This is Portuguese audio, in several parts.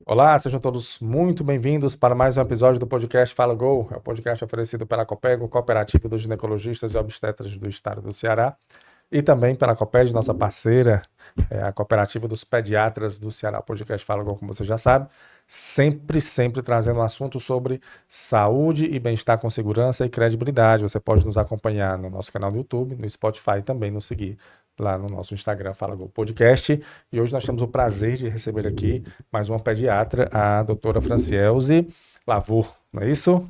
Olá, sejam todos muito bem-vindos para mais um episódio do podcast Fala Gol. É o podcast oferecido pela Copego, Cooperativa dos Ginecologistas e Obstetras do Estado do Ceará, e também pela Coped, nossa parceira, a Cooperativa dos Pediatras do Ceará. O podcast Fala Gol, como você já sabe, sempre trazendo um assunto sobre saúde e bem-estar com segurança e credibilidade. Você pode nos acompanhar no nosso canal do YouTube, no Spotify e também nos seguir lá no nosso Instagram, Fala Gol Podcast. E hoje nós temos o prazer de receber aqui mais uma pediatra, a doutora Francielze Lavor, não é isso?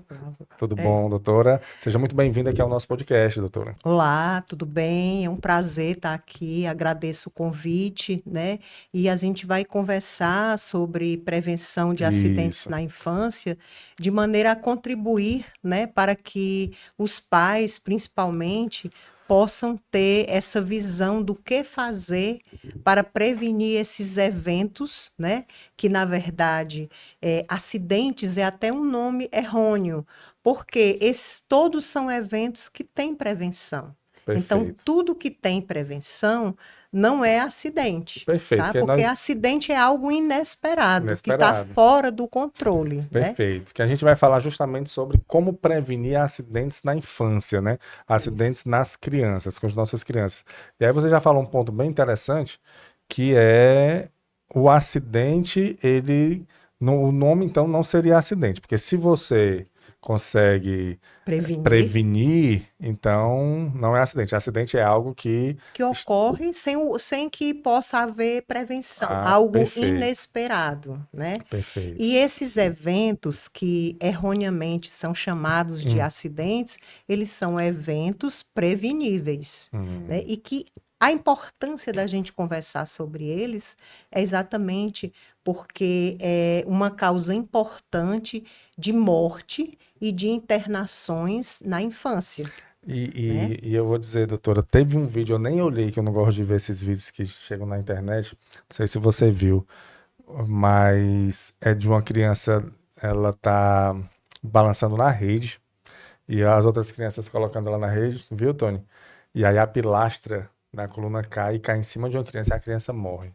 Tudo É. bom, doutora? Seja muito bem-vinda aqui ao nosso podcast, doutora. Olá, tudo bem? É um prazer estar aqui. Agradeço o convite, né? E a gente vai conversar sobre prevenção de acidentes Isso, na infância, de maneira a contribuir, né, para que os pais, principalmente, possam ter essa visão do que fazer para prevenir esses eventos, né? Que, na verdade, acidentes é até um nome errôneo, porque esses todos são eventos que têm prevenção. Então, perfeito. tudo que tem prevenção não é acidente, Perfeito, tá? que Porque nós acidente é algo inesperado, que está inesperado. fora do controle, né? Perfeito. Que a gente vai falar justamente sobre como prevenir acidentes na infância, né? Isso. Acidentes nas crianças, com as nossas crianças. E aí você já falou um ponto bem interessante, que é o acidente, o nome então não seria acidente, porque se você consegue Prevenir prevenir, então não é acidente. Acidente é algo que. que ocorre sem que possa haver prevenção, Ah, algo perfeito, inesperado, né? perfeito. E esses eventos que erroneamente são chamados de Hum, acidentes, eles são eventos preveníveis, né? hum. E que a importância da gente conversar sobre eles é exatamente porque é uma causa importante de morte e de internações na infância, né? E eu vou dizer, doutora, teve um vídeo, eu nem olhei, que eu não gosto de ver esses vídeos que chegam na internet. Não sei se você viu, mas é de uma criança, ela tá balançando na rede e as outras crianças colocando ela na rede, viu, Tony? E aí a pilastra da coluna cai e cai em cima de uma criança e a criança morre.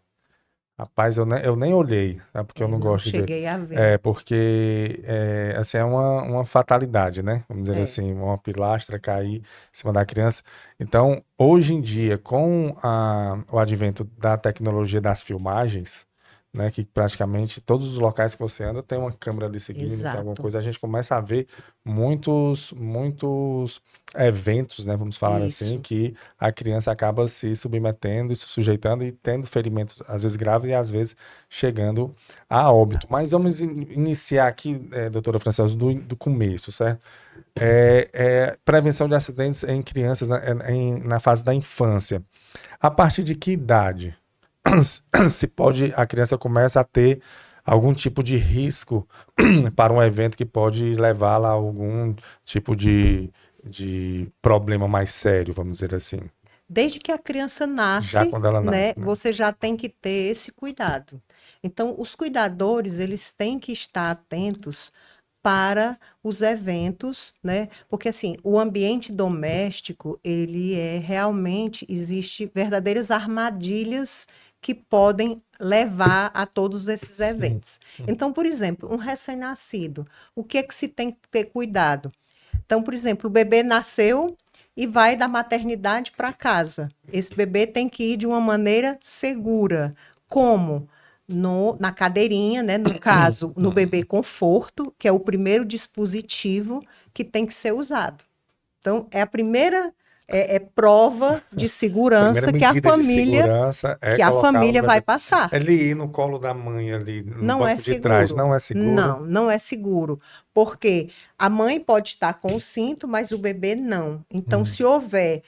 Rapaz, eu nem olhei, né, porque eu não Não gosto de ver. cheguei a ver. É, porque assim, é uma fatalidade, né? Vamos dizer É. assim, uma pilastra cair em cima da criança. Então, hoje em dia, com o advento da tecnologia das filmagens, né, que praticamente todos os locais que você anda tem uma câmera ali seguindo, tem alguma Exato. coisa, a gente começa a ver muitos eventos, né, vamos falar assim, Isso. que a criança acaba se submetendo e se sujeitando e tendo ferimentos, às vezes graves e às vezes chegando a óbito. Mas vamos iniciar aqui, doutora Francesa, do começo, certo? Prevenção de acidentes em crianças na fase da infância. A partir de que idade se pode, a criança começa a ter algum tipo de risco para um evento que pode levá-la a algum tipo de problema mais sério, vamos dizer assim, Desde que a criança já nasce, quando ela né, nasce, né? você já tem que ter esse cuidado. Então, os cuidadores, eles têm que estar atentos para os eventos, né? Porque assim, o ambiente doméstico, ele é realmente existe verdadeiras armadilhas que podem levar a todos esses Hum, eventos. hum. Então, por exemplo, um recém-nascido, o que é que se tem que ter cuidado? Então, por exemplo, o bebê nasceu e vai da maternidade para casa. Esse bebê tem que ir de uma maneira segura. Como? Na cadeirinha, né? No caso, no bebê conforto, que é o primeiro dispositivo que tem que ser usado. Então, é a primeira prova de Primeira segurança medida de segurança é que a colocar o família vai bebê. passar. Ele ir no colo da mãe ali, no Não é banco de trás, seguro. não é seguro. Não, não é seguro. Porque a mãe pode estar com o cinto, mas o bebê não. Então, Hum. se houver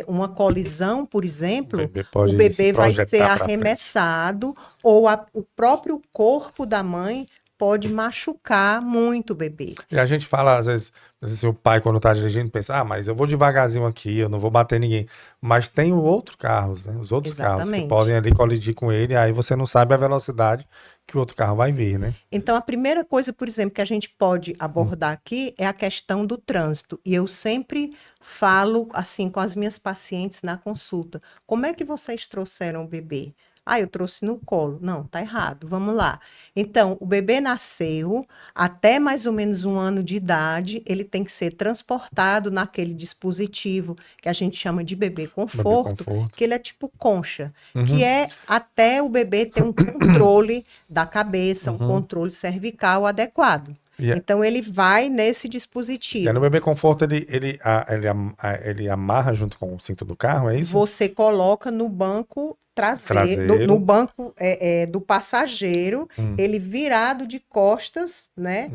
uma colisão, por O exemplo, bebê o pode se bebê vai ser projetar para frente. arremessado ou o próprio corpo da mãe pode machucar muito o bebê. E a gente fala, às vezes, assim, o pai, quando tá dirigindo, pensa, mas eu vou devagarzinho aqui, eu não vou bater ninguém. Mas tem o outro carros, né? Os outros carros que podem Exatamente. ali colidir com ele, aí você não sabe a velocidade que o outro carro vai vir, né? Então, a primeira coisa, por exemplo, que a gente pode Hum. abordar aqui é a questão do trânsito. E eu sempre falo assim com as minhas pacientes na consulta: como é que vocês trouxeram o bebê? Ah, eu trouxe no colo. Não, tá errado. Vamos lá. Então, o bebê nasceu, até mais ou menos 1 ano de idade, ele tem que ser transportado naquele dispositivo que a gente chama de bebê Bebê conforto, conforto. que ele é tipo concha, que Uhum, é até o bebê ter um controle da cabeça, um uhum. controle cervical adequado. E, é- Então, ele vai nesse e aí no dispositivo. bebê conforto ele amarra junto com o cinto do carro, é isso? Você coloca no banco traseiro, no Traseiro. banco do passageiro, Hum. ele virado de costas, né,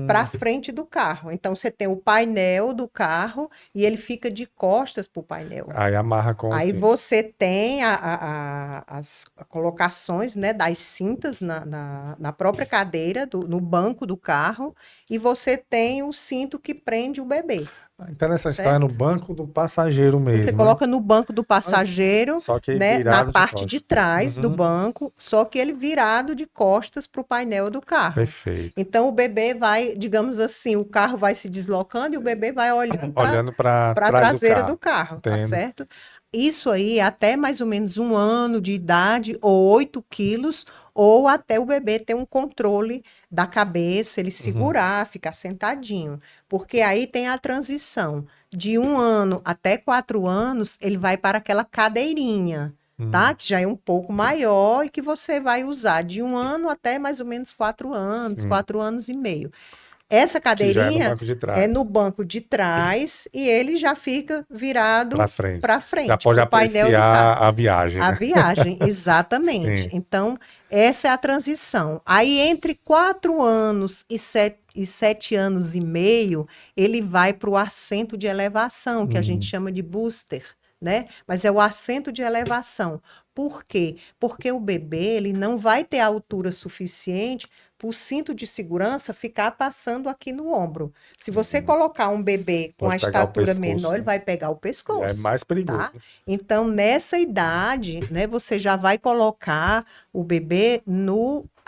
para Hum. frente do carro. Então você tem o painel do carro e ele fica de costas para o painel. Aí amarra com o Aí cinto. você tem as colocações, né, das cintas na própria cadeira, no banco do carro, e você tem o cinto que prende o bebê, Interessante, então é no certo? banco do passageiro Você mesmo, né? coloca no banco do Ah, passageiro, só que né, na virado de parte de costas. trás do Uhum. banco, só que ele virado de costas para o painel do carro. Perfeito. Então o bebê vai, digamos assim, o carro vai se deslocando e o bebê vai olhando Olhando para para a trás do traseira do carro. carro, tá Entendo. certo? Isso aí, até mais ou menos 1 ano de idade, ou 8 quilos, ou até o bebê ter um controle da cabeça, ele Uhum. segurar, ficar sentadinho. Porque aí tem a transição. De 1 ano até 4 anos, ele vai para aquela cadeirinha, tá? Que já é um pouco maior e que você vai usar de 1 ano até mais ou menos 4 anos, Sim. 4 anos e meio. Essa Que já é no cadeirinha banco de é trás. no banco de trás e ele já fica Para virado frente. para Já frente, pode para o painel do carro. apreciar a viagem, A né? viagem, exatamente. Sim. Então, essa é a transição. Aí, entre 4 anos e 7 anos e meio, ele vai para o assento de elevação, que a gente Hum. chama de booster, né? Mas é o assento de elevação. Por quê? Porque o bebê ele não vai ter altura suficiente para o cinto de segurança ficar passando aqui no ombro. Se você colocar um bebê com a Pode pegar o estatura menor, pescoço, ele né? vai pegar o Já é pescoço, mais perigoso. tá? Então, nessa idade, né, você já vai colocar o bebê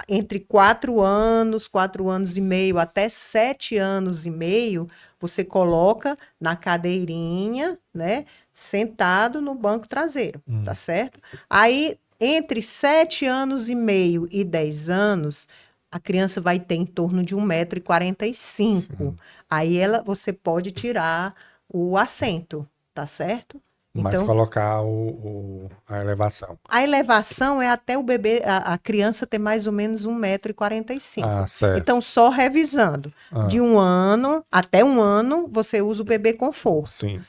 entre 4 anos, 4 anos e meio, até 7 anos e meio, você coloca na cadeirinha, né, sentado no banco traseiro, tá certo? Aí, entre 7 anos e meio e 10 anos, a criança vai ter em torno de 1,45 m. Sim. Aí você pode tirar o assento, tá certo? Mas Então, colocar a elevação. a elevação é até o bebê, a criança ter mais ou menos 1,45 m. Ah, certo. Então, só revisando, de Ah, 1 ano até 1 ano, você usa o bebê conforto. sim.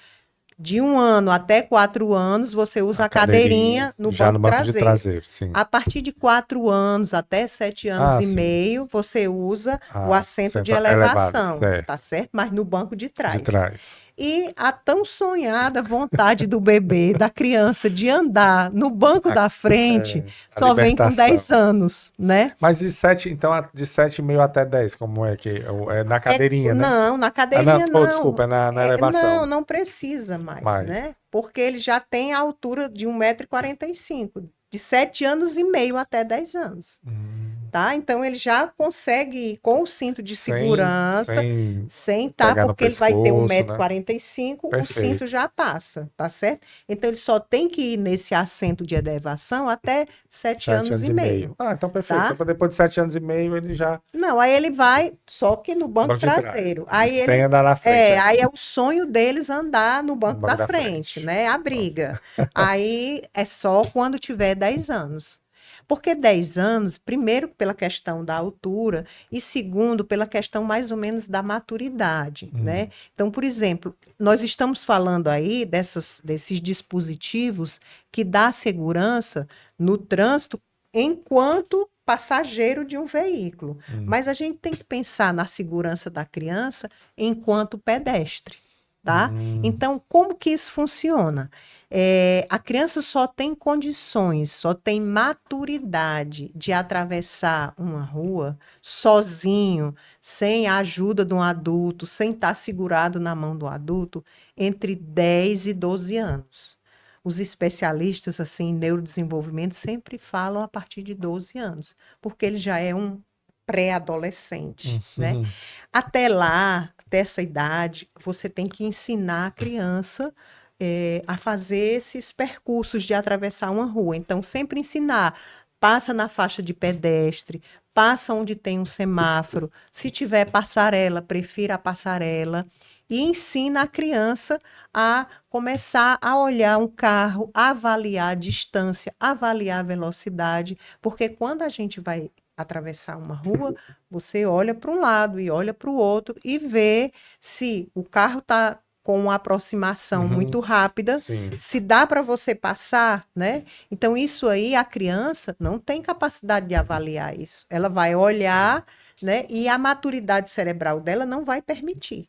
De 1 ano até 4 anos, você usa A a cadeirinha cadeirinha no já no banco banco de traseiro. traseiro, sim. A partir de 4 anos até sete anos Ah, e sim. meio, você usa o Ah, assento de elevado, elevação, certo. tá certo? Mas no banco de De trás. trás. E a tão sonhada vontade do bebê, da criança, de andar no banco A, da frente, a só vem com libertação. 10 anos, né? Mas de 7, então, de 7,5 até 10, como é que é na cadeirinha, né? Não, na Ah, não, cadeirinha desculpa, não. é na elevação. Não precisa mais, Mas, né? Porque ele já tem a altura de 1,45 m, de 7 anos e meio até 10 anos. Tá? Então ele já consegue ir com o cinto de segurança, sem sem estar, pegar no porque ele vai ter um pescoço, metro e né? quarenta e cinco, o cinto Perfeito. já passa, tá certo? Então ele só tem que ir nesse assento de elevação até sete 7 anos anos e e meio, meio. Ah, então perfeito. tá? Então, depois de 7 anos e meio, ele já. Não, aí ele vai só que no banco Banco de trás. traseiro. Aí Sem ele andar na frente aí ainda. é o sonho deles andar no No banco banco da da frente, frente. né? A briga. Aí é só quando tiver 10 anos. Porque 10 anos, primeiro pela questão da altura e segundo pela questão mais ou menos da maturidade, né? Então, por exemplo, nós estamos falando aí desses dispositivos que dá segurança no trânsito enquanto passageiro de um veículo. Mas a gente tem que pensar na segurança da criança enquanto pedestre, tá? Então, como que isso funciona? A criança só tem condições, só tem maturidade de atravessar uma rua sozinho, sem a ajuda de um adulto, sem estar segurado na mão do adulto, entre 10 e 12 anos. Os especialistas assim, em neurodesenvolvimento sempre falam a partir de 12 anos, porque ele já é um pré-adolescente, né? Até lá, até essa idade, você tem que ensinar a criança a fazer esses percursos de atravessar uma rua. Então, sempre ensinar, passa na faixa de pedestre, passa onde tem um semáforo, se tiver passarela, prefira a passarela, e ensina a criança a começar a olhar um carro, avaliar a distância, avaliar a velocidade, porque quando a gente vai atravessar uma rua, você olha para um lado e olha para o outro e vê se o carro está com uma aproximação muito rápida, Sim. se dá para você passar, né? Então, isso aí, a criança não tem capacidade de avaliar isso. Ela vai olhar, né? E a maturidade cerebral dela não vai permitir.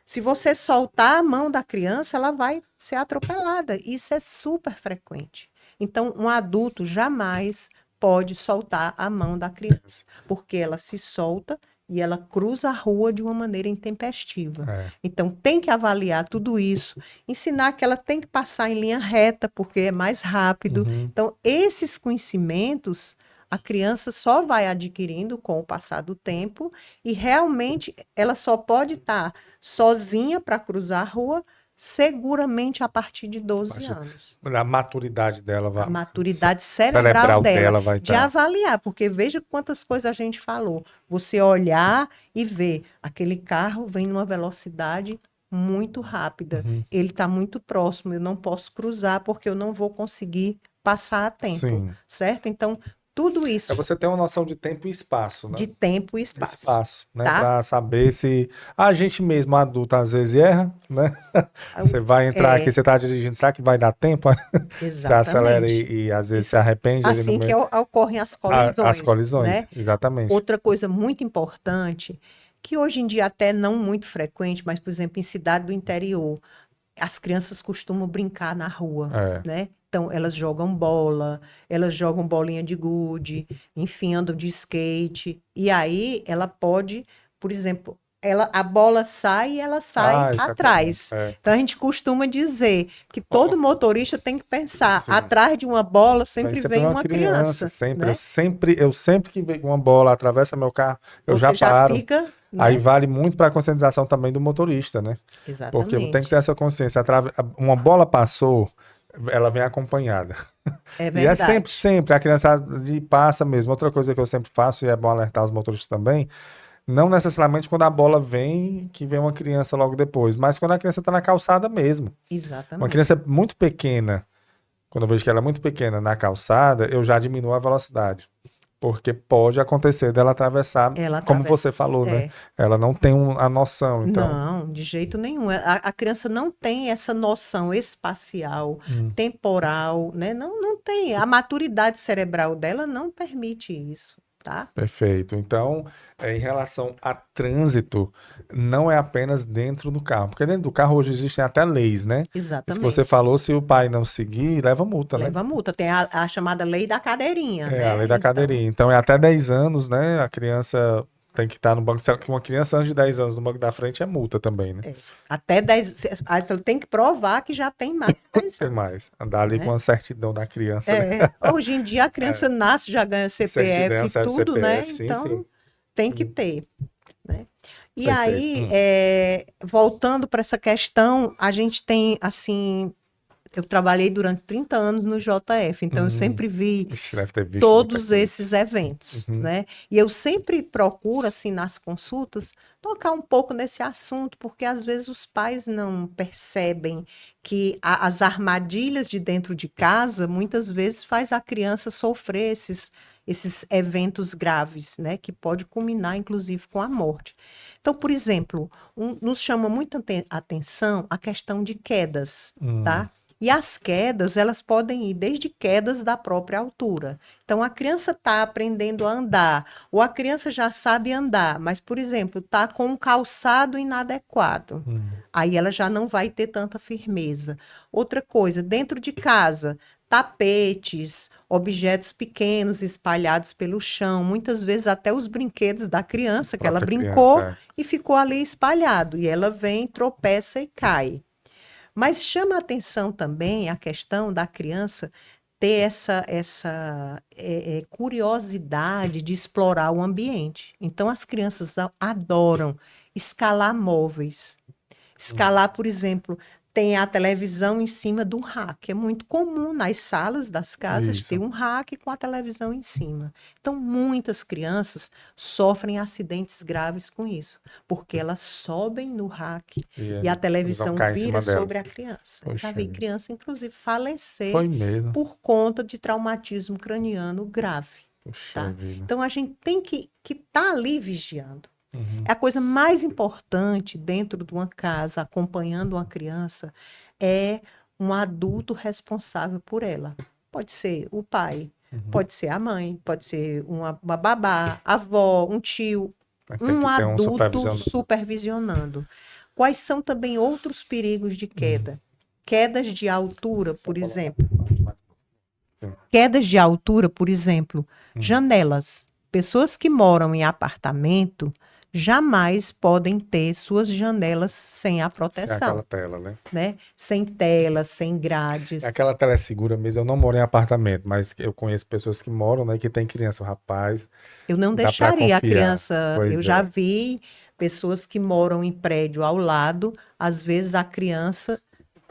Se você soltar a mão da criança, ela vai ser atropelada. Isso é super frequente. Então, um adulto jamais pode soltar a mão da criança, porque ela se solta e ela cruza a rua de uma maneira intempestiva. Então, tem que avaliar tudo isso, ensinar que ela tem que passar em linha reta, porque é mais rápido. Então, esses conhecimentos a criança só vai adquirindo com o passar do tempo e realmente ela só pode estar sozinha para cruzar a rua seguramente a partir de 12 anos. A maturidade dela vai. A maturidade cerebral dela vai de avaliar, porque veja quantas coisas a gente falou. Você olhar e ver, aquele carro vem numa velocidade muito rápida, ele está muito próximo, eu não posso cruzar porque eu não vou conseguir passar a tempo, certo? Então, tudo isso. É você ter uma noção de tempo e espaço, né? De tempo e espaço. Espaço, né? Tá? Para saber se a gente mesmo, adulto, às vezes erra, né? Você vai entrar aqui, você está dirigindo, será que vai dar tempo? Você acelera e às vezes se arrepende. Assim que ocorrem as colisões. As colisões, né? Exatamente. Outra coisa muito importante, que hoje em dia até não muito frequente, mas, por exemplo, em cidade do interior, as crianças costumam brincar na rua, né? Então, elas jogam bola, elas jogam bolinha de gude, enfim, andam de skate. E aí, ela pode, por exemplo, a bola sai e ela sai atrás. Então, a gente costuma dizer que todo motorista tem que pensar, atrás de uma bola sempre vem uma criança. Sempre, né? eu sempre que vem uma bola atravessa meu carro, eu já paro. Fica, né? Aí vale muito para a conscientização também do motorista, né? Exatamente. Porque tem que ter essa consciência. Uma bola passou, ela vem acompanhada. É verdade. E é sempre, a criança passa mesmo. Outra coisa que eu sempre faço, e é bom alertar os motoristas também, não necessariamente quando a bola vem, que vem uma criança logo depois, mas quando a criança está na calçada mesmo. Exatamente. Uma criança muito pequena, quando eu vejo que ela é muito pequena na calçada, eu já diminuo a velocidade. Porque pode acontecer dela atravessar, como você falou, né? Ela não tem a noção, então. Não, de jeito nenhum. A criança não tem essa noção espacial, temporal, né? Não tem. A maturidade cerebral dela não permite isso, tá? Perfeito. Então, em relação a trânsito, não é apenas dentro do carro. Porque dentro do carro hoje existem até leis, né? Exatamente. Se você falou, se o pai não seguir, leva multa, né? Leva multa. Tem a chamada lei da cadeirinha, né? A lei da cadeirinha. Então, é até 10 anos, né? A criança tem que estar no banco. Uma criança antes de 10 anos no banco da frente é multa também, né? Até 10. Então, tem que provar que já tem mais de 10 anos. Tem mais. Andar ali com a certidão da criança. Né? Hoje em dia, a criança nasce, já ganha CPF e tudo, CPF, né? Sim, então, tem que ter. Né? E Perfeito. aí, voltando para essa questão, a gente tem, assim, eu trabalhei durante 30 anos no JF, então eu sempre vi todos esses eventos, né? E eu sempre procuro, assim, nas consultas, tocar um pouco nesse assunto, porque às vezes os pais não percebem que as armadilhas de dentro de casa, muitas vezes faz a criança sofrer esses eventos graves, né, que pode culminar, inclusive, com a morte. Então, por exemplo, nos chama muita atenção a questão de quedas, tá? E as quedas, elas podem ir desde quedas da própria altura. Então, a criança está aprendendo a andar, ou a criança já sabe andar, mas, por exemplo, está com um calçado inadequado. Aí ela já não vai ter tanta firmeza. Outra coisa, dentro de casa, tapetes, objetos pequenos espalhados pelo chão, muitas vezes até os brinquedos da criança, que ela brincou e ficou ali espalhado. E ela vem, tropeça e cai. Mas chama a atenção também a questão da criança ter essa curiosidade de explorar o ambiente. Então, as crianças adoram escalar móveis. Escalar, por exemplo, tem a televisão em cima do rack. É muito comum nas salas das casas Isso. ter um rack com a televisão em cima. Então, muitas crianças sofrem acidentes graves com isso, porque elas sobem no rack E e a eles vão televisão cair em vira cima sobre a delas. criança. Poxa Já vi vida. criança, inclusive, falecer Foi mesmo. por conta de traumatismo craniano grave, Puxa tá? vida. Então, a gente tem que estar ali vigiando. Uhum. É a coisa mais importante dentro de uma casa, acompanhando uma criança, é um adulto responsável por ela. Pode ser o pai, pode ser a mãe, pode ser uma babá, avó, um tio, Tem que ter um adulto supervisionador. supervisionando. Quais são também outros perigos de queda? Quedas de altura, por exemplo. Sim. Quedas de altura, por exemplo, Hum. janelas. Pessoas que moram em apartamento jamais podem ter suas janelas sem a Sem aquela proteção, tela, né? né? Sem telas, sem grades. Aquela tela é segura mesmo. Eu não moro em apartamento, mas eu conheço pessoas que moram, né? Que tem criança. O rapaz, Eu não dá pra deixaria a confiar. criança. Pois Eu já é. vi pessoas que moram em prédio ao lado, às vezes a criança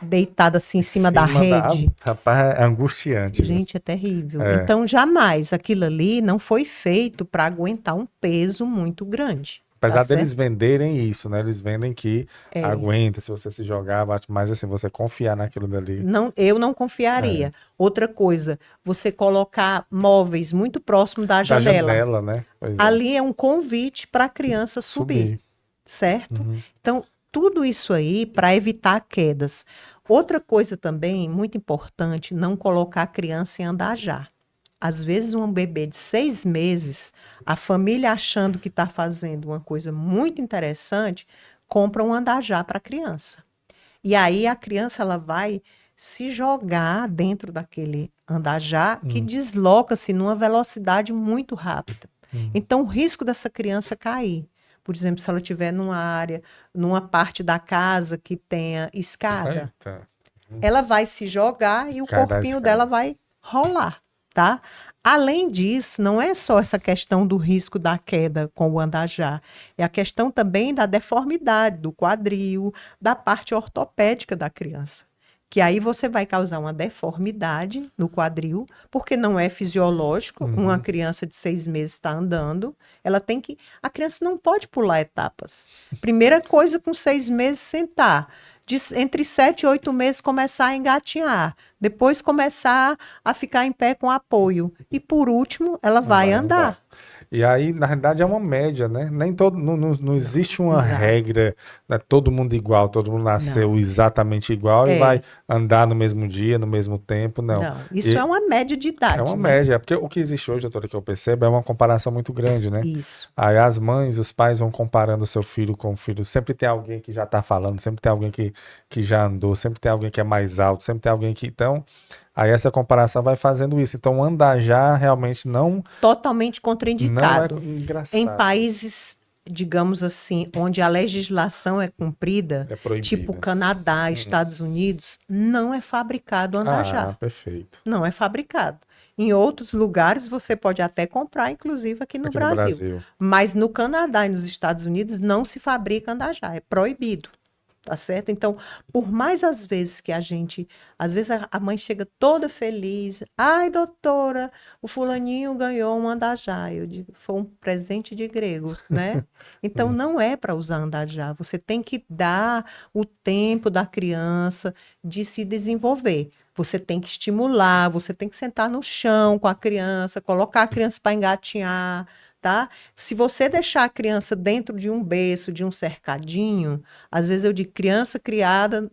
deitada assim em cima da rede. Rapaz, é angustiante, viu? Gente, é terrível. É. Então, jamais aquilo ali não foi feito para aguentar um peso muito grande. Apesar tá deles certo? venderem isso, né? Eles vendem que É. aguenta se você se jogar, bate mais assim, você confiar naquilo dali. Não, eu não confiaria. Outra coisa, você colocar móveis muito próximo da Da janela. janela, né? Pois é. Ali é um convite para a criança subir, certo? Uhum. Então, tudo isso aí para evitar quedas. Outra coisa também muito importante, não colocar a criança em andar. Às vezes, um bebê de 6 meses, a família achando que está fazendo uma coisa muito interessante, compra um andajá para a criança. E aí a criança ela vai se jogar dentro daquele andajá que desloca-se numa velocidade muito rápida. Então, o risco dessa criança cair, por exemplo, se ela estiver numa área, numa parte da casa que tenha escada, Eita. ela vai se jogar e o Cai da corpinho escada. dela vai rolar, tá? Além disso, não é só essa questão do risco da queda com o andajá, é a questão também da deformidade do quadril, da parte ortopédica da criança. Que aí você vai causar uma deformidade no quadril, porque não é fisiológico. Uma criança de 6 meses está andando, ela tem que. A criança não pode pular etapas. Primeira coisa, com 6 meses, sentar. Entre 7 e 8 meses, começar a engatinhar. Depois, começar a ficar em pé com apoio. E, por último, ela vai andar. E aí, na realidade, é uma média, né? Nem todo, não existe uma Exato. regra, né? Todo mundo igual, todo mundo nasceu exatamente igual e vai andar no mesmo dia, no mesmo tempo, não. Isso é uma média de idade. É uma né? média, porque o que existe hoje, doutora, que eu percebo, é uma comparação muito grande, né? Isso. Aí as mães, os pais vão comparando o seu filho com o filho. Sempre tem alguém que já tá falando, sempre tem alguém que já andou, sempre tem alguém que é mais alto, sempre tem alguém que. Então, aí essa comparação vai fazendo isso. Então, andar já realmente Totalmente não é contraindicado. engraçado. Em países, digamos assim, onde a legislação é cumprida, É proibido. tipo Canadá, Estados Unidos, não é fabricado andajá. Perfeito. Não é fabricado. Em outros lugares você pode até comprar, inclusive aqui no Brasil. Mas no Canadá e nos Estados Unidos não se fabrica andajá, é proibido. Tá certo? Então, por mais às vezes que às vezes a mãe chega toda feliz, ai, doutora, o fulaninho ganhou um andajá. Eu digo, foi um presente de grego, né? Então, não é para usar andajá. Você tem que dar o tempo da criança de se desenvolver. Você tem que estimular, você tem que sentar no chão com a criança, colocar a criança para engatinhar, tá? Se você deixar a criança dentro de um berço, de um cercadinho, às vezes eu digo, criança criada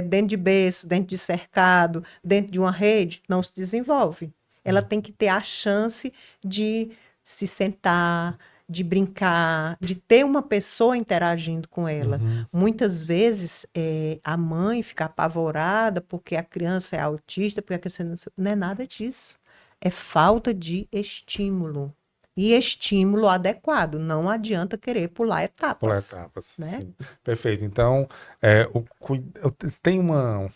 dentro de berço, dentro de cercado, dentro de uma rede, não se desenvolve. Ela tem que ter a chance de se sentar, de brincar, de ter uma pessoa interagindo com ela. Muitas vezes a mãe fica apavorada porque a criança é autista, porque a criança não é nada disso. É falta de estímulo. E estímulo adequado. Não adianta querer pular etapas. Pular etapas, né? sim. Perfeito. Então, tem uma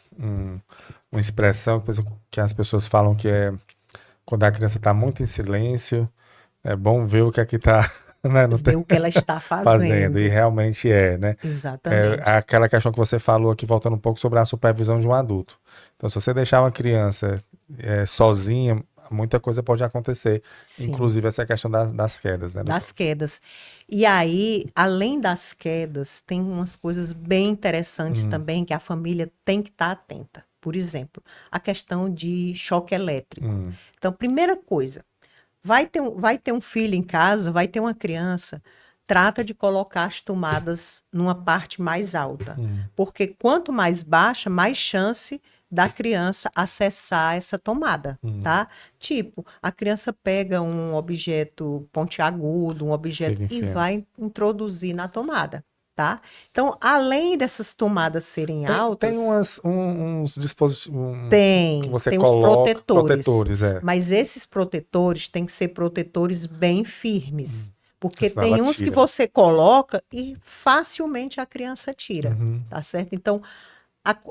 expressão que as pessoas falam que é quando a criança está muito em silêncio, é bom ver o que é que está né? Não Ver tem o que ela está fazendo, fazendo. e realmente é, né? É Exatamente. aquela questão que você falou aqui, voltando um pouco sobre a supervisão de um adulto. Então, se você deixar uma criança sozinha, muita coisa pode acontecer, Sim, inclusive essa questão das quedas, né, doutor? das quedas. E aí, além das quedas, tem umas coisas bem interessantes Hum, também que a família tem que estar atenta. Por exemplo, a questão de choque elétrico. hum, Então, primeira coisa, vai ter um filho em casa, vai ter uma criança, trata de colocar as tomadas numa parte mais alta, hum, porque quanto mais baixa, mais chance da criança acessar essa tomada, hum. tá? Tipo, a criança pega um objeto pontiagudo, um objeto Fica e enfiando. vai introduzir na tomada, tá? Então, além dessas tomadas serem Tem altas, uns dispositivos que você tem os coloca, protetores, protetores, mas esses protetores têm que ser protetores bem firmes, porque senão ela tem uns que tira. você coloca e facilmente a criança tira, Uhum. tá certo? Então,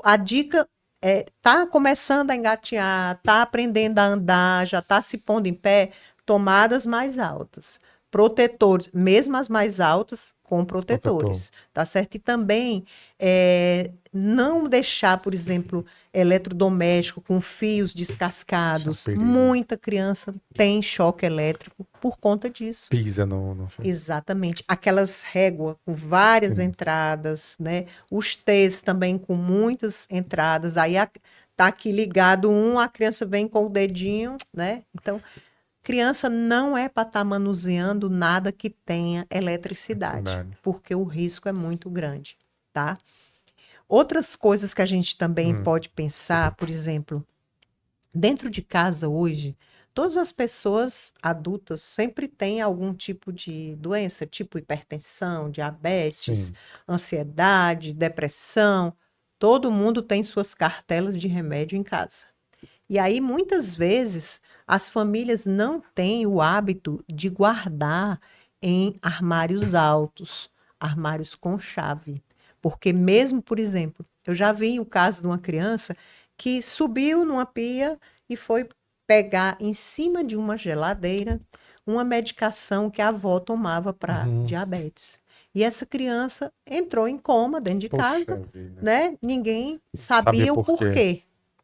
a dica é, tá começando a engatinhar, tá aprendendo a andar, já tá se pondo em pé, tomadas mais altas. Protetores, mesmo as mais altas, com Protetor. protetores, tá certo? E também não deixar, por exemplo, eletrodoméstico com fios Isso é um descascados. perigo. Muita criança tem choque elétrico por conta disso. Pisa no fio. Exatamente. Aquelas réguas com várias Sim. entradas, né? Os T's também com muitas entradas. Aí tá aqui ligado um, a criança vem com o dedinho, né? Então, criança não é para estar manuseando nada que tenha eletricidade, Eletricidade. porque o risco é muito grande, tá? Outras coisas que a gente também Hum, pode pensar, por exemplo, dentro de casa hoje, todas as pessoas adultas sempre têm algum tipo de doença, tipo hipertensão, diabetes, sim. ansiedade, depressão. Todo mundo tem suas cartelas de remédio em casa. E aí, muitas vezes, as famílias não têm o hábito de guardar em armários altos, armários com chave. Porque mesmo, por exemplo, eu já vi o caso de uma criança que subiu numa pia e foi pegar em cima de uma geladeira uma medicação que a avó tomava para Uhum. diabetes. E essa criança entrou em coma dentro de Poxa casa, vida. né? Ninguém Sabia sabia o por quê? porquê,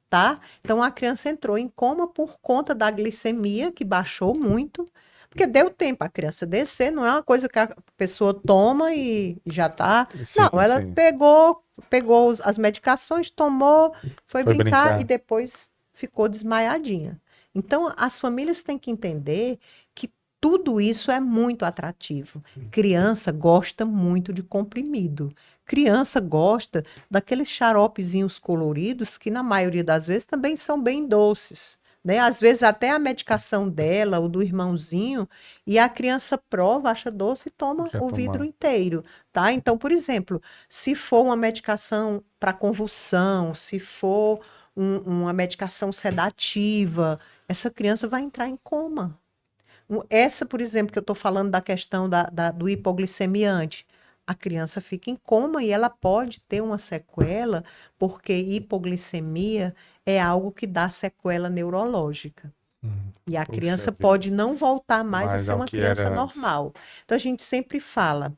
tá? Então a criança entrou em coma por conta da glicemia, que baixou muito, porque deu tempo a criança descer, não é uma coisa que a pessoa toma e já tá. Sim, Não, ela sim. pegou as medicações, tomou, foi Foi brincar e brincar. depois ficou desmaiadinha. Então as famílias têm que entender que tudo isso é muito atrativo. Criança gosta muito de comprimido. Criança gosta daqueles xaropezinhos coloridos que, na maioria das vezes, também são bem doces. Né? Às vezes, até a medicação dela, ou do irmãozinho, e a criança prova, acha doce e toma Quer o vidro tomar. inteiro. Tá? Então, por exemplo, se for uma medicação para convulsão, se for uma medicação sedativa, essa criança vai entrar em coma. Essa, por exemplo, que eu estou falando da questão do hipoglicemiante, a criança fica em coma e ela pode ter uma sequela, porque hipoglicemia é algo que dá sequela neurológica. E a Puxa criança vida. pode não voltar mais a Mas ser é o uma que criança era antes. normal. Então a gente sempre fala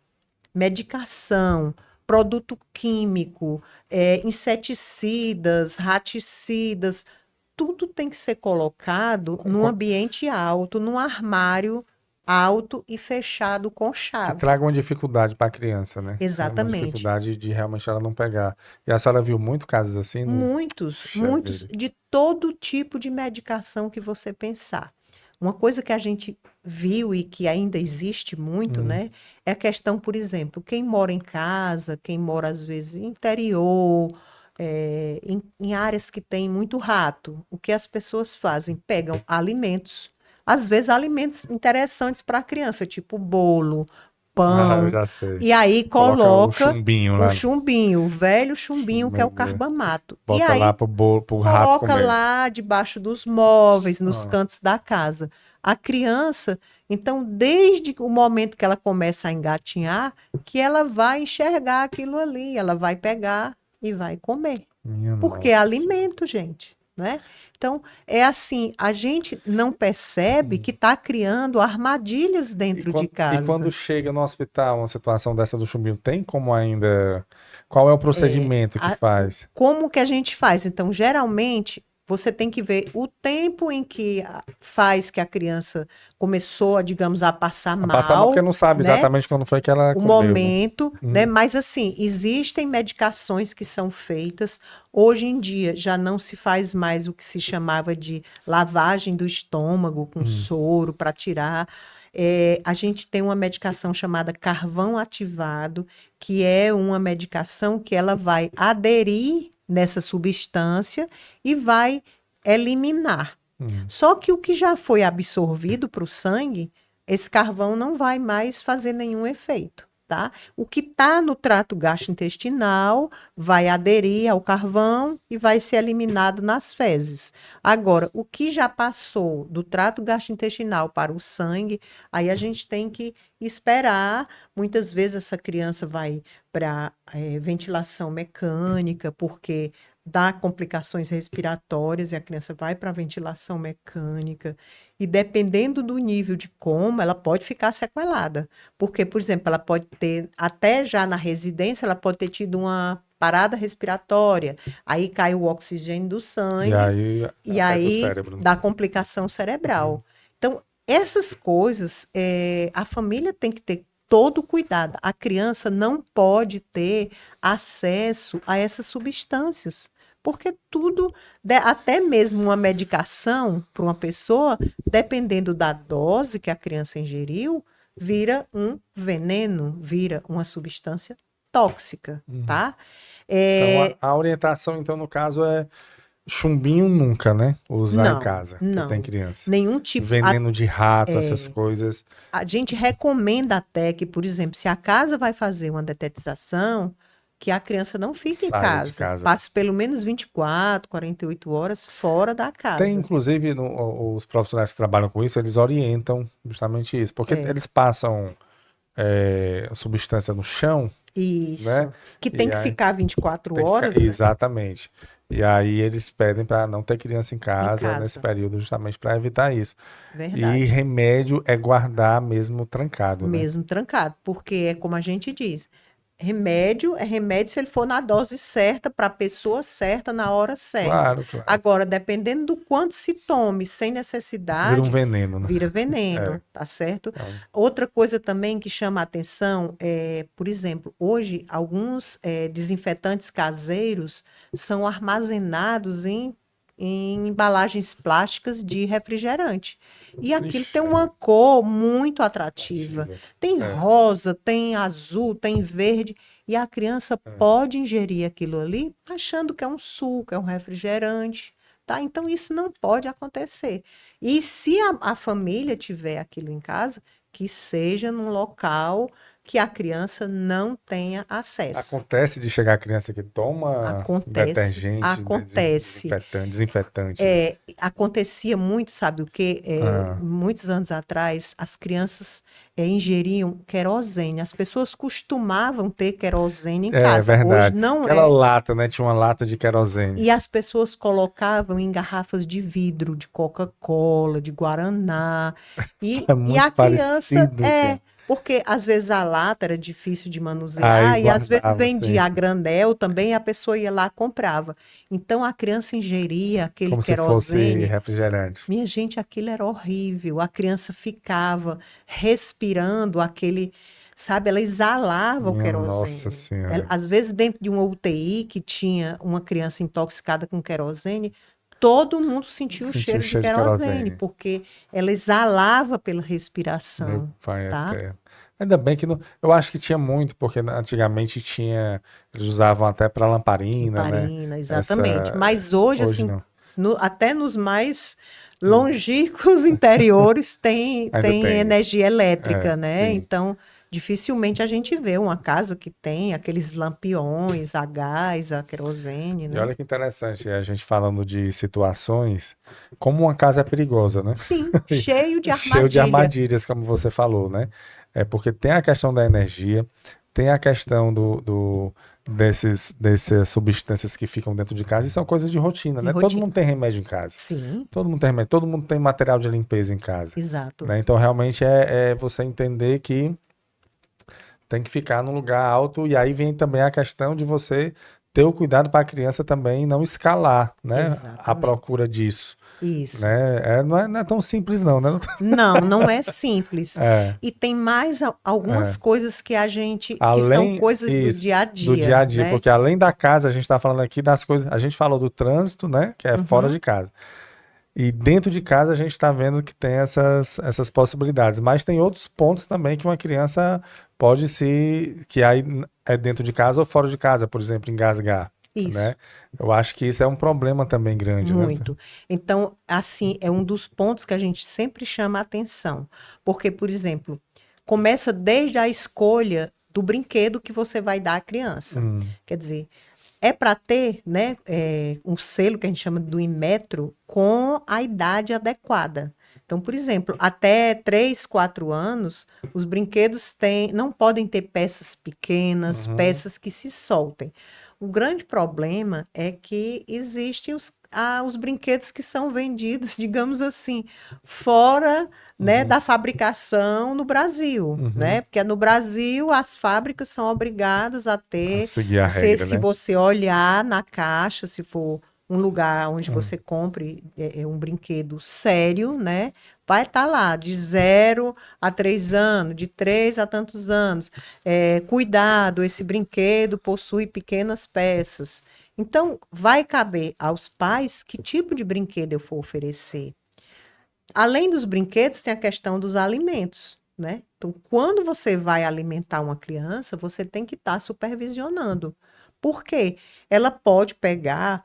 medicação, produto químico, inseticidas, raticidas, tudo tem que ser colocado Com- num com- ambiente alto, num armário alto e fechado com Que chave. traga uma dificuldade para a criança, né? É uma Exatamente. dificuldade de realmente ela não pegar. E a senhora viu muito casos assim? No... Muitos, Puxa muitos, vida. de todo tipo de medicação que você pensar. Uma coisa que a gente viu e que ainda existe muito, Hum, né, é a questão, por exemplo, quem mora em casa, quem mora às vezes em interior, em áreas que tem muito rato, o que as pessoas fazem? Pegam alimentos, às vezes alimentos interessantes para a criança, tipo bolo, Ah, eu pão, já sei. e aí Coloca o coloca chumbinho o lá. chumbinho, o velho chumbinho que é Meu o Deus. carbamato. E Bota lá aí pro bolo, pro rato coloca comer. lá debaixo dos móveis, nos Ah, cantos da casa. A criança, então, desde o momento que ela começa a engatinhar, que ela vai enxergar aquilo ali, ela vai pegar e vai comer. minha Porque é nossa senhora. alimento, gente. né? Então, é assim, a gente não percebe que está criando armadilhas dentro de E quando casa. chega no hospital uma situação dessa do chumbinho, tem como ainda... Qual é o procedimento que A- faz? Como que a gente faz? Então, geralmente, você tem que ver o tempo em que faz que a criança começou, digamos, a passar A passar mal porque mal, não sabe né? exatamente quando foi que ela O comeu, né? momento, né? Mas assim, existem medicações que são feitas. Hoje em dia já não se faz mais o que se chamava de lavagem do estômago com soro para tirar. A gente tem uma medicação chamada carvão ativado, que é uma medicação que ela vai aderir nessa substância e vai eliminar. Só que o que já foi absorvido para o sangue, esse carvão não vai mais fazer nenhum efeito, tá? O que está no trato gastrointestinal vai aderir ao carvão e vai ser eliminado nas fezes. Agora, o que já passou do trato gastrointestinal para o sangue, aí a gente tem que esperar. Muitas vezes essa criança vai para ventilação mecânica, porque dá complicações respiratórias e a criança vai para a ventilação mecânica. E dependendo do nível de coma, ela pode ficar sequelada. Porque, por exemplo, ela pode ter, até já na residência, ela pode ter tido uma parada respiratória. Aí cai o oxigênio do E sangue aí e afeta o aí cérebro, né? dá complicação cerebral. Então, essas coisas, a família tem que ter todo cuidado. A criança não pode ter acesso a essas substâncias. Porque tudo, até mesmo uma medicação para uma pessoa, dependendo da dose que a criança ingeriu, vira um veneno, vira uma substância tóxica, tá? Então, a orientação, então, no caso, é chumbinho nunca, né? Usar em Não, casa, que tem não. criança. Nenhum tipo. Veneno de rato, essas coisas. A gente recomenda até que, por exemplo, se a casa vai fazer uma detetização, que a criança não fique em Saia de casa. casa. Passe pelo menos 24, 48 horas fora da casa. Tem, inclusive, os profissionais que trabalham com isso, eles orientam justamente isso. Porque eles passam substância no chão, Isso. né? Que tem E que aí ficar 24 tem que horas, ficar... né? Exatamente. E aí eles pedem para não ter criança em casa nesse casa. período, justamente para evitar isso. Verdade. E remédio é guardar mesmo trancado, né? Mesmo trancado, porque é como a gente diz, remédio é remédio se ele for na dose certa, para a pessoa certa, na hora certa. Claro, claro. Agora, dependendo do quanto se tome, sem necessidade, Vira um veneno, né? vira veneno, tá certo? Outra coisa também que chama a atenção é, por exemplo, hoje alguns desinfetantes caseiros são armazenados em embalagens plásticas de refrigerante. E aquilo Ixi, tem uma cor muito atrativa. Tem rosa, tem azul, tem verde. E a criança pode ingerir aquilo ali achando que é um suco, é um refrigerante. Tá? Então, isso não pode acontecer. E se a família tiver aquilo em casa, que seja num local que a criança não tenha acesso. Acontece de chegar a criança que toma detergente, Acontece. Desinfetante. Acontecia muito, sabe o quê? Muitos anos atrás, as crianças ingeriam querosene. As pessoas costumavam ter querosene em casa. É verdade. Hoje não Aquela é. lata, né? Tinha uma lata de querosene. E as pessoas colocavam em garrafas de vidro, de Coca-Cola, de Guaraná. E a criança porque às vezes a lata era difícil de manusear e às vezes vendia a granel também, e a pessoa ia lá e comprava. Então a criança ingeria aquele como querosene. Se fosse refrigerante. Minha gente, aquilo era horrível. A criança ficava respirando aquele, sabe, ela exalava o querosene. Nossa Senhora. Às vezes dentro de uma UTI que tinha uma criança intoxicada com querosene, todo mundo sentiu o cheiro de querosene, porque ela exalava pela respiração. Meu pai tá? Ainda bem que não. Eu acho que tinha muito, porque antigamente tinha. Eles usavam até para lamparina, né? Lamparina, exatamente. Mas hoje assim, não. até nos mais longínquos interiores tem energia elétrica, né? Sim. Então, dificilmente a gente vê uma casa que tem aqueles lampiões a gás, a querosene, né? E olha que interessante, a gente falando de situações, como uma casa é perigosa, né? Sim, cheio de armadilhas. Cheio de armadilhas, como você falou, né? É porque tem a questão da energia, tem a questão dessas substâncias que ficam dentro de casa e são coisas de rotina, né? Todo mundo tem remédio em casa. Sim. Todo mundo tem remédio, todo mundo tem material de limpeza em casa. Exato. Né? Então, realmente, é você entender que tem que ficar num lugar alto, e aí vem também a questão de você ter o cuidado para a criança também não escalar, né? Exatamente. A procura disso. Isso. Né? Não é tão simples não, né? Não é simples. E tem mais algumas coisas que que são coisas do dia a dia. Do dia a dia, né? Porque além da casa, a gente está falando aqui das coisas, a gente falou do trânsito, né? Que é fora de casa. E dentro de casa a gente está vendo que tem essas possibilidades. Mas tem outros pontos também que uma criança pode que aí é dentro de casa ou fora de casa, por exemplo, engasgar. Isso. Né? Eu acho que isso é um problema também grande. Muito. Né? Então, assim, é um dos pontos que a gente sempre chama a atenção. Porque, por exemplo, começa desde a escolha do brinquedo que você vai dar à criança. Quer dizer, é para ter, né, um selo que a gente chama do Inmetro com a idade adequada. Então, por exemplo, até 3, 4 anos, os brinquedos não podem ter peças pequenas, peças que se soltem. O grande problema é que existem os brinquedos que são vendidos, digamos assim, fora né, da fabricação no Brasil, né? Porque no Brasil as fábricas são obrigadas a ter, seguir a regra, se né? você olhar na caixa, se for um lugar onde você compre um brinquedo sério, né? Vai estar lá, de 0 a 3 anos, de 3 a tantos anos. Cuidado, esse brinquedo possui pequenas peças. Então, vai caber aos pais que tipo de brinquedo eu for oferecer. Além dos brinquedos, tem a questão dos alimentos, né? Então, quando você vai alimentar uma criança, você tem que estar supervisionando. Por quê? Ela pode pegar,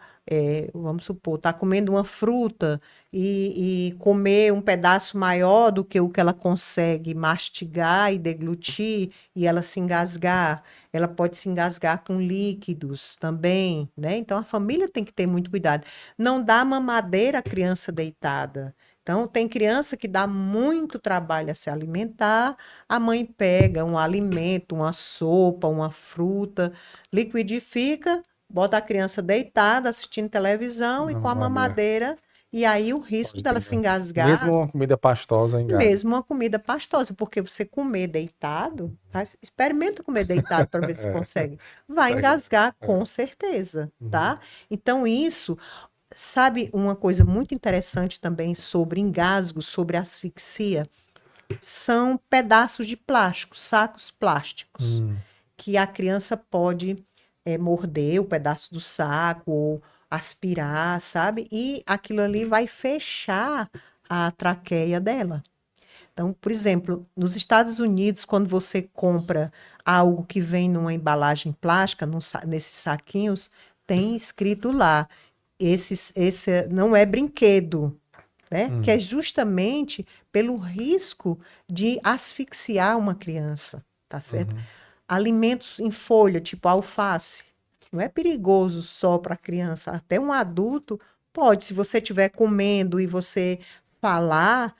vamos supor, está comendo uma fruta e comer um pedaço maior do que o que ela consegue mastigar e deglutir, e ela se engasgar. Ela pode se engasgar com líquidos também, né? Então, a família tem que ter muito cuidado. Não dá mamadeira à criança deitada. Então, tem criança que dá muito trabalho a se alimentar, a mãe pega um alimento, uma sopa, uma fruta, liquidifica, bota a criança deitada, assistindo televisão e com a mamadeira, e aí o risco dela se engasgar... Mesmo uma comida pastosa engasga. Mesmo uma comida pastosa, porque você comer deitado, experimenta comer deitado para ver se consegue. Vai engasgar, com certeza, tá? Então, isso... Sabe uma coisa muito interessante também sobre engasgo, sobre asfixia? São pedaços de plástico, sacos plásticos, que a criança pode morder o pedaço do saco ou aspirar, sabe? E aquilo ali vai fechar a traqueia dela. Então, por exemplo, nos Estados Unidos, quando você compra algo que vem numa embalagem plástica, nesses saquinhos, tem escrito lá, esse não é brinquedo, né? Que é justamente pelo risco de asfixiar uma criança, tá certo? Alimentos em folha, tipo alface, não é perigoso só para a criança, até um adulto pode, se você estiver comendo e você falar,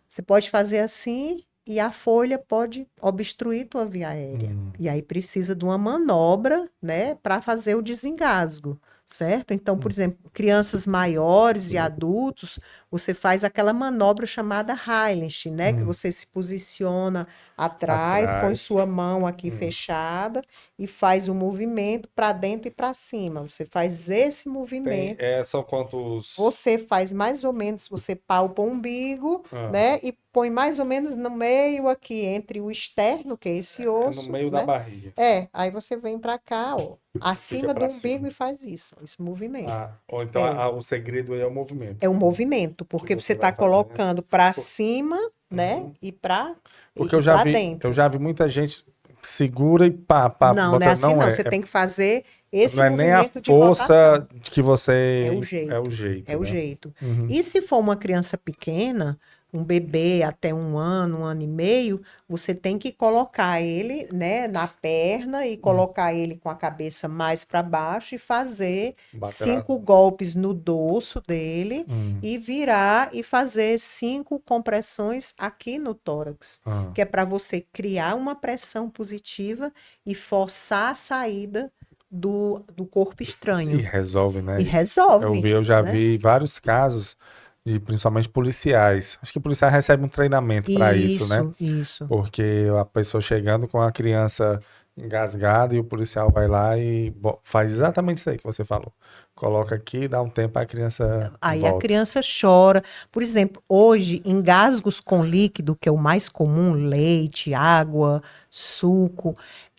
você pode fazer assim e a folha pode obstruir tua via aérea. E aí precisa de uma manobra, né, para fazer o desengasgo. Certo? Então, por exemplo, crianças maiores e adultos, você faz aquela manobra chamada Heilenstein, né? Que você se posiciona atrás, põe sua mão aqui fechada e faz um movimento para dentro e para cima. Você faz esse movimento. São quantos... Você faz mais ou menos, você palpa o umbigo, né? E põe mais ou menos no meio aqui, entre o externo, que é esse osso. No meio né? da barriga. Aí você vem para cá, ó, acima do umbigo e faz isso, esse movimento. Ou então o segredo aí é o movimento. É o movimento, porque você está colocando para cima, né? E para Porque eu dentro. já vi muita gente segura e pá. Não é assim, não. Você tem que fazer esse não é nem a força que você... É o jeito. É o jeito. E se for uma criança pequena, um bebê até 1 ano e meio, você tem que colocar ele, né, na perna e colocar ele com a cabeça mais para baixo e fazer Bater 5 golpes no dorso dele Hum. e virar e fazer 5 compressões aqui no tórax, Ah. que é para você criar uma pressão positiva e forçar a saída do corpo E estranho. resolve, né? E isso. resolve, Eu já né? vi vários casos de principalmente policiais. Acho que policial recebe um treinamento para isso, né? Isso. Porque a pessoa chegando com a criança engasgada e o policial vai lá e faz exatamente isso aí que você falou. Coloca aqui, dá um tempo, a criança Aí a volta. criança chora. Por exemplo, hoje, engasgos com líquido, que é o mais comum, leite, água, suco,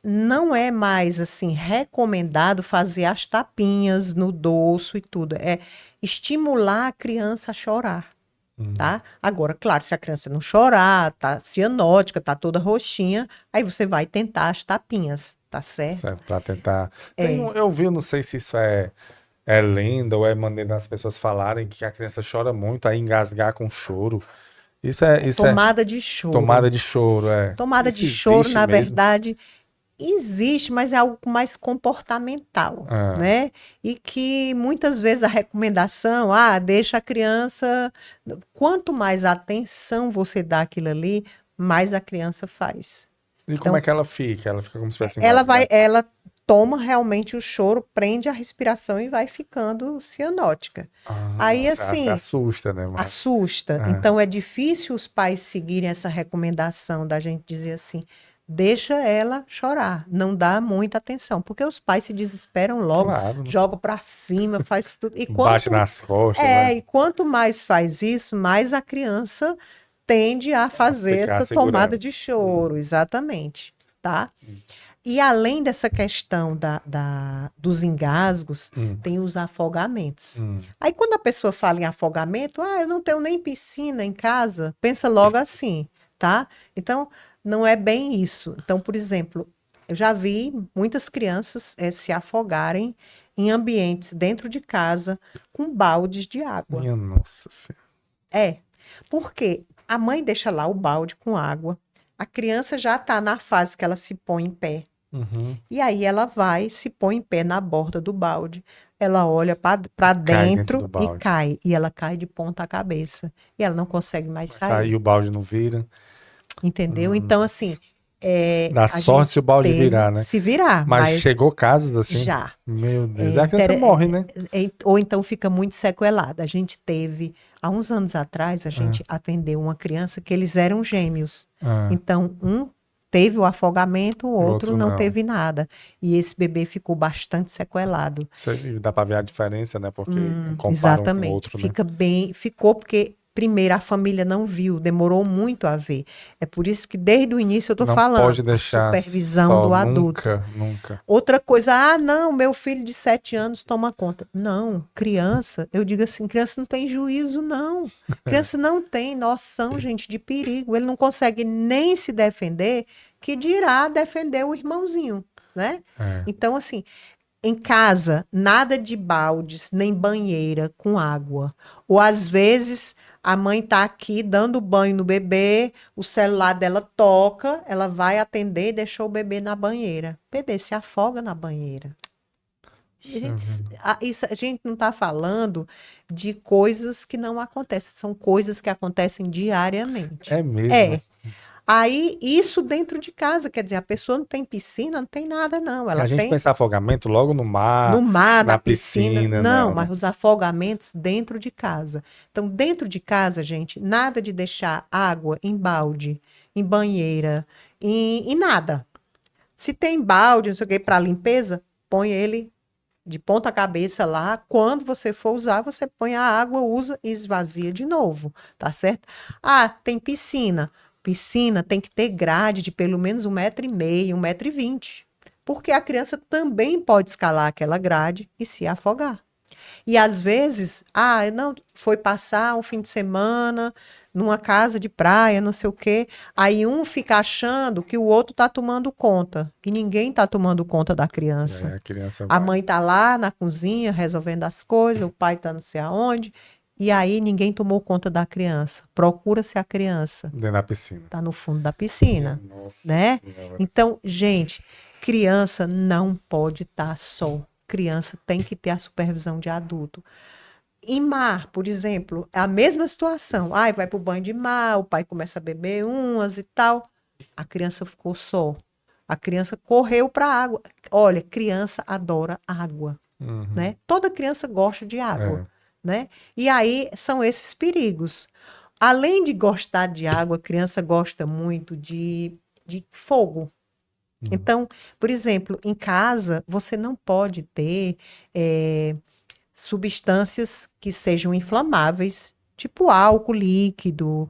não é mais assim recomendado fazer as tapinhas no dorso e tudo. É estimular a criança a chorar, tá? Agora, claro, se a criança não chorar, tá cianótica, tá toda roxinha, aí você vai tentar as tapinhas, tá certo? Certo, para tentar. É. Eu vi, eu não sei se isso é lenda ou é maneira das pessoas falarem que a criança chora muito, aí engasgar com choro. Isso é Tomada de choro. tomada de choro, é. Tomada Isso de choro, existe na mesmo? verdade, existe, mas é algo mais comportamental, Ah, né? E que muitas vezes a recomendação, deixa a criança. Quanto mais atenção você dá àquilo ali, mais a criança faz. e como Então, é que ela fica? Ela fica como se tivesse ela toma realmente o choro, prende a respiração e vai ficando cianótica. Aí, assim, assusta, né? assusta. É. Então é difícil os pais seguirem essa recomendação da gente dizer assim, deixa ela chorar, não dá muita atenção, porque os pais se desesperam logo, Claro, né? jogam para cima, faz tudo. E Bate nas costas, né? e quanto mais faz isso, mais a criança tende a fazer Ficar essa tomada segurando. de choro, exatamente, tá? E além dessa questão dos engasgos, tem os afogamentos. Aí, quando a pessoa fala em afogamento, eu não tenho nem piscina em casa, pensa logo assim, tá? Então, não é bem isso. Então, por exemplo, eu já vi muitas crianças se afogarem em ambientes dentro de casa com baldes de água. Minha nossa senhora. Porque a mãe deixa lá o balde com água, a criança já está na fase que ela se põe em pé. E aí ela vai, se põe em pé na borda do balde, ela olha para Cai dentro do dentro e balde. cai. E ela cai de ponta cabeça. E ela não consegue mais sair. Sair o balde não vira. Entendeu? Então, assim, Dá a sorte se o gente balde teve virar, né? se virar, Mas chegou casos assim? já. Meu Deus. É A criança morre, né? Ou então fica muito sequelada. A gente teve, há uns anos atrás, a gente atendeu uma criança que eles eram gêmeos. Ah, Então, um teve o afogamento, o outro outro não não. teve nada. E esse bebê ficou bastante sequelado. Dá pra ver a diferença, né? Porque compara um com o Exatamente. outro, né? Ficou porque primeiro a família não viu, demorou muito a ver. É por isso que desde o início eu tô Não falando, pode a deixar supervisão só do adulto. nunca. Outra coisa, não, meu filho de 7 anos toma conta. Não, criança, eu digo assim, criança não tem juízo, não. Criança não tem noção, gente, de perigo. Ele não consegue nem se defender, que dirá defender o irmãozinho, né? É. Então, assim, em casa, nada de baldes, nem banheira com água. Ou às vezes a mãe tá aqui dando banho no bebê, o celular dela toca, ela vai atender e deixou o bebê na banheira. O bebê se afoga na banheira. A gente não está falando de coisas que não acontecem, são coisas que acontecem diariamente. É mesmo. Aí, isso dentro de casa, quer dizer, a pessoa não tem piscina, não tem nada, não. Ela A gente tem pensa afogamento logo no mar, no mar, na na piscina. Não, não, mas né? os afogamentos dentro de casa. Então, dentro de casa, gente, nada de deixar água em balde, em banheira, em nada. Se tem balde, não sei o que, para limpeza, põe ele de ponta cabeça lá. Quando você for usar, você põe a água, usa e esvazia de novo, tá certo? Tem piscina. Piscina tem que ter grade de pelo menos 1,5 m, 1,20 m. Porque a criança também pode escalar aquela grade e se afogar. E às vezes, não, foi passar um fim de semana numa casa de praia, não sei o quê. Aí um fica achando que o outro está tomando conta. E ninguém está tomando conta da E criança. aí a criança A vai. mãe está lá na cozinha resolvendo as coisas, o pai está não sei aonde. E aí ninguém tomou conta da criança. Procura-se a criança. Dentro da piscina. Está no fundo da piscina, Nossa né? Senhora. Então, gente, criança não pode estar só. Criança tem que ter a supervisão de adulto. Em mar, por exemplo, é a mesma situação. Ai, vai pro banho de mar, o pai começa a beber umas e tal. A criança ficou só. A criança correu para a água. Olha, criança adora água, Uhum. né? Toda criança gosta de água, É. né? E aí são esses perigos. Além de gostar de água, a criança gosta muito de fogo. Então, por exemplo, em casa, você não pode ter substâncias que sejam inflamáveis, tipo álcool líquido,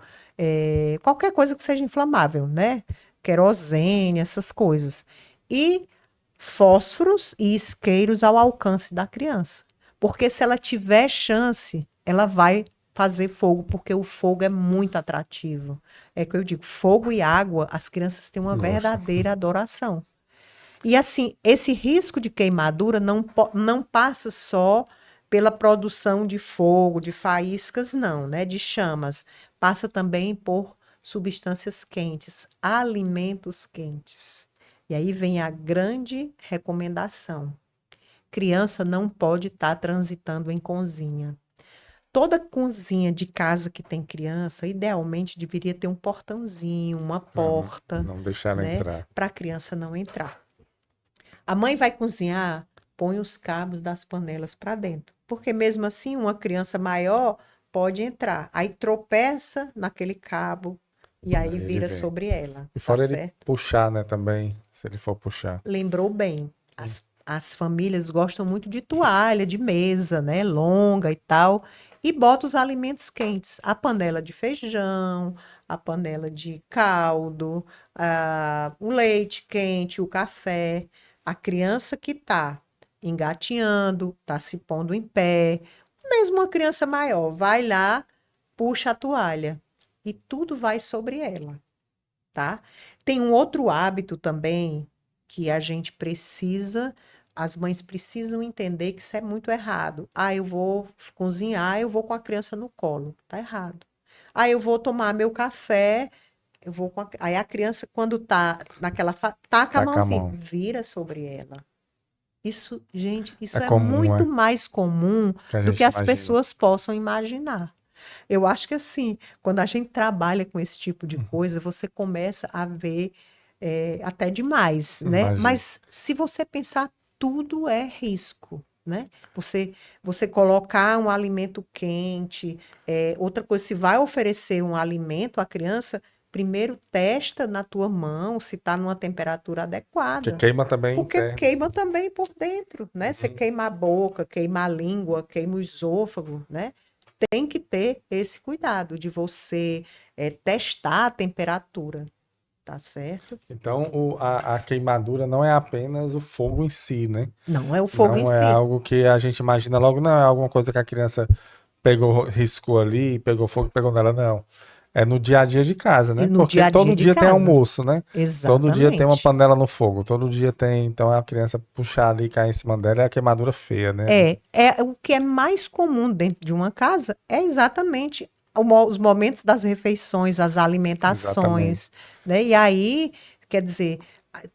qualquer coisa que seja inflamável, né? Querosene, essas coisas. E fósforos e isqueiros ao alcance da criança. Porque se ela tiver chance, ela vai fazer fogo, porque o fogo é muito atrativo. É que eu digo, fogo e água, as crianças têm uma Gosto. verdadeira adoração. E assim, esse risco de queimadura não passa só pela produção de fogo, de faíscas, não, né? De chamas. Passa também por substâncias quentes, alimentos quentes. E aí vem a grande recomendação. Criança não pode estar transitando em cozinha. Toda cozinha de casa que tem criança, idealmente deveria ter um portãozinho, uma porta, Não deixar ela né? entrar. Para a criança não entrar. A mãe vai cozinhar, põe os cabos das panelas para dentro. Porque mesmo assim, uma criança maior pode entrar. Aí tropeça naquele cabo e aí Aí ele vira vem. sobre ela. E Tá fora ele certo? puxar, né, também, se ele for puxar. Lembrou bem. As famílias gostam muito de toalha, de mesa, né? Longa e tal. E bota os alimentos quentes. A panela de feijão, a panela de caldo, o leite quente, o café. A criança que está engatinhando, está se pondo em pé, mesmo uma criança maior, vai lá, puxa a toalha. E tudo vai sobre ela, tá? Tem um outro hábito também que a gente precisa, as mães precisam entender que isso é muito errado. Ah, eu vou cozinhar, eu vou com a criança no colo. Tá errado. Ah, eu vou tomar meu café, eu vou com aí a criança, quando tá naquela taca a Taca a mãozinha, mão. vira sobre ela. Isso, gente, isso É é comum, muito é? mais comum Que a do gente que as imagina. pessoas possam imaginar. Eu acho que assim, quando a gente trabalha com esse tipo de coisa, você começa a ver até demais, né? Imagina. Mas se você pensar, tudo é risco, né? Você colocar um alimento quente, outra coisa, se vai oferecer um alimento à criança, primeiro testa na tua mão se está numa temperatura Que adequada. queima também Porque interno. queima também por dentro, né? Você queima a boca, queima a língua, queima o esôfago, né? Tem que ter esse cuidado de você testar a temperatura, tá certo? Então, a queimadura não é apenas o fogo em si, né? Não é o fogo em Não é si. algo que a gente imagina logo, não é alguma coisa que a criança pegou, riscou ali, pegou fogo, pegou nela, não. É no dia a dia de casa, né? E no Porque dia a todo dia de dia tem casa. almoço, né? Todo dia tem uma Exatamente. panela no fogo, todo dia tem. Então a criança puxar ali e cair em cima dela é a queimadura feia, né? O que é mais comum dentro de uma casa é exatamente os momentos das refeições, as Exatamente. alimentações, né? E aí, quer dizer,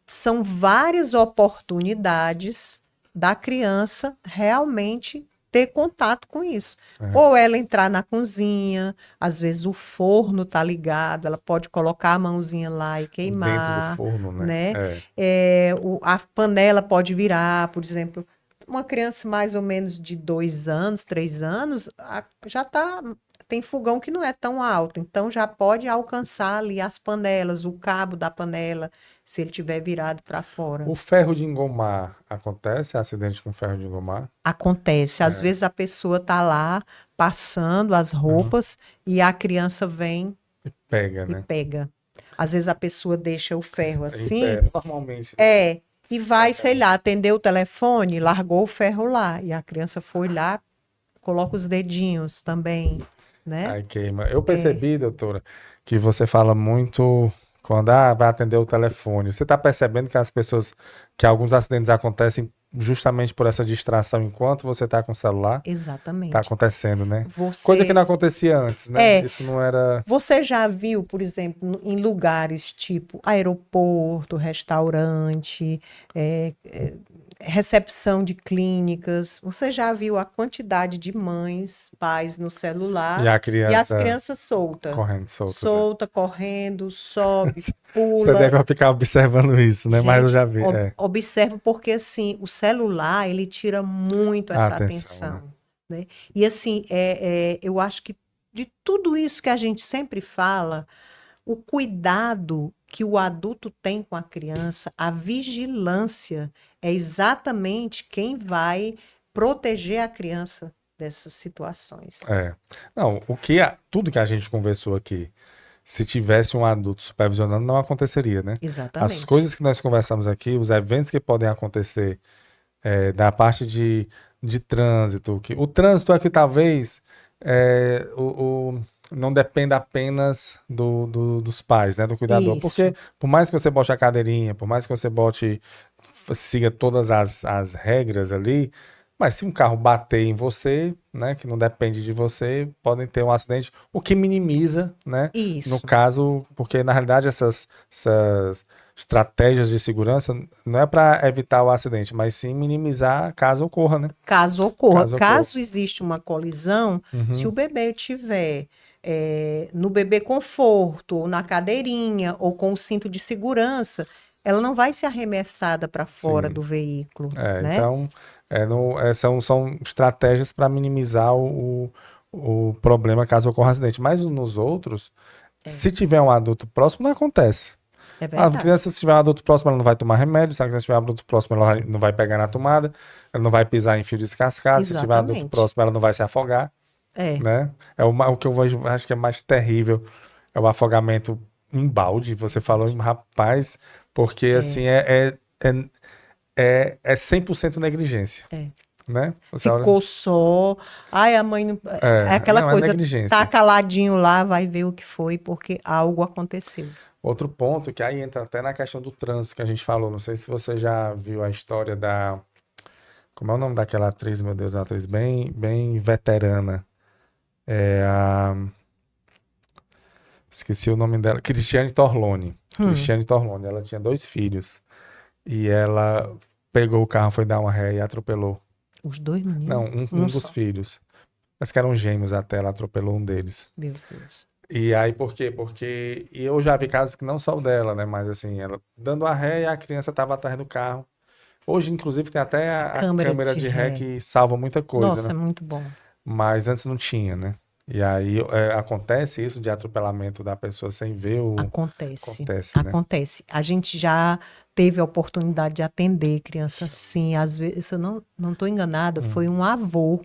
são várias oportunidades da criança realmente ter contato com isso. É. Ou ela entrar na cozinha, às vezes o forno tá ligado, ela pode colocar a mãozinha lá e Dentro do queimar, forno, né? né? É. A panela pode virar, por exemplo, uma criança mais ou menos de 2 anos, 3 anos, já tem fogão que não é tão alto, então já pode alcançar ali as panelas, o cabo da panela, se ele tiver virado para fora. O ferro de engomar acontece? Acidente com ferro de engomar? Acontece, às vezes a pessoa tá lá passando as roupas e a criança vem E pega, e né? pega. Às vezes a pessoa deixa o ferro Em assim, pé, normalmente. Né? e vai, sei lá, atender o telefone, largou o ferro lá. E a criança foi lá, coloca os dedinhos também, né? Aí queima. Eu percebi, doutora, que você fala muito quando vai atender o telefone. Você está percebendo que as pessoas, que alguns acidentes acontecem justamente por essa distração enquanto você está com o celular, Exatamente. está acontecendo, né? Você, Coisa que não acontecia antes, né? É. Isso não era... Você já viu, por exemplo, em lugares tipo aeroporto, restaurante, recepção de clínicas, você já viu a quantidade de mães, pais no celular E a e as criança crianças soltas? correndo soltas. Solta, correndo, sobe, Você pula. deve ficar observando isso, né? Mas eu Gente, já vi. observa porque assim, o celular, ele tira muito essa atenção, né? E assim, eu acho que de tudo isso que a gente sempre fala, o cuidado que o adulto tem com a criança, a vigilância, é exatamente quem vai proteger a criança dessas situações. Não, tudo que a gente conversou aqui, se tivesse um adulto supervisionando, não aconteceria, né? Exatamente. As coisas que nós conversamos aqui, os eventos que podem acontecer da parte de trânsito, o trânsito é que talvez não dependa apenas dos pais, né, do cuidador. Isso. Porque por mais que você bote a cadeirinha, por mais que você siga todas as regras ali, mas se um carro bater em você, né, que não depende de você, podem ter um acidente, o que minimiza, né, Isso. no caso, porque na realidade essas estratégias de segurança não é para evitar o acidente, mas sim minimizar caso ocorra, né? Caso ocorra. Caso exista uma colisão, se o bebê tiver no bebê conforto, ou na cadeirinha, ou com o cinto de segurança, ela não vai ser arremessada para fora do veículo. Né? Então, são estratégias para minimizar o problema caso ocorra um acidente. Mas nos outros, se tiver um adulto próximo, não acontece. A criança, se tiver um adulto próximo, ela não vai tomar remédio. Se a criança tiver um adulto próximo, ela não vai pegar na tomada. Ela não vai pisar em fio descascado. Se tiver um adulto próximo, ela não vai se afogar. Né? O que eu vejo, acho que é mais terrível é o afogamento em balde. Você falou, rapaz, porque assim é 100% negligência. Né? Ficou só. Ai, a mãe não. É aquela coisa, tá caladinho lá, vai ver o que foi, porque algo aconteceu. Outro ponto que aí entra até na questão do trânsito que a gente falou. Não sei se você já viu a história da. Como é o nome daquela atriz, meu Deus? Uma atriz bem veterana. Esqueci o nome dela. Cristiane Torlone. Cristiane Torlone. Ela tinha 2 filhos. E ela pegou o carro, foi dar uma ré e atropelou. Os 2 meninos? Não, um dos filhos. Mas que eram gêmeos até, ela atropelou um deles. Meu Deus. E aí, por quê? Porque eu já vi casos que não são dela, né? Mas assim, ela dando a ré e a criança estava atrás do carro. Hoje, inclusive, tem até a câmera de ré que salva muita coisa, Nossa, né? é muito bom. Mas antes não tinha, né? E aí acontece isso de atropelamento da pessoa sem ver o... Acontece, né? Acontece. A gente já teve a oportunidade de atender criança assim. Às vezes, se eu não estou enganada, foi um avô.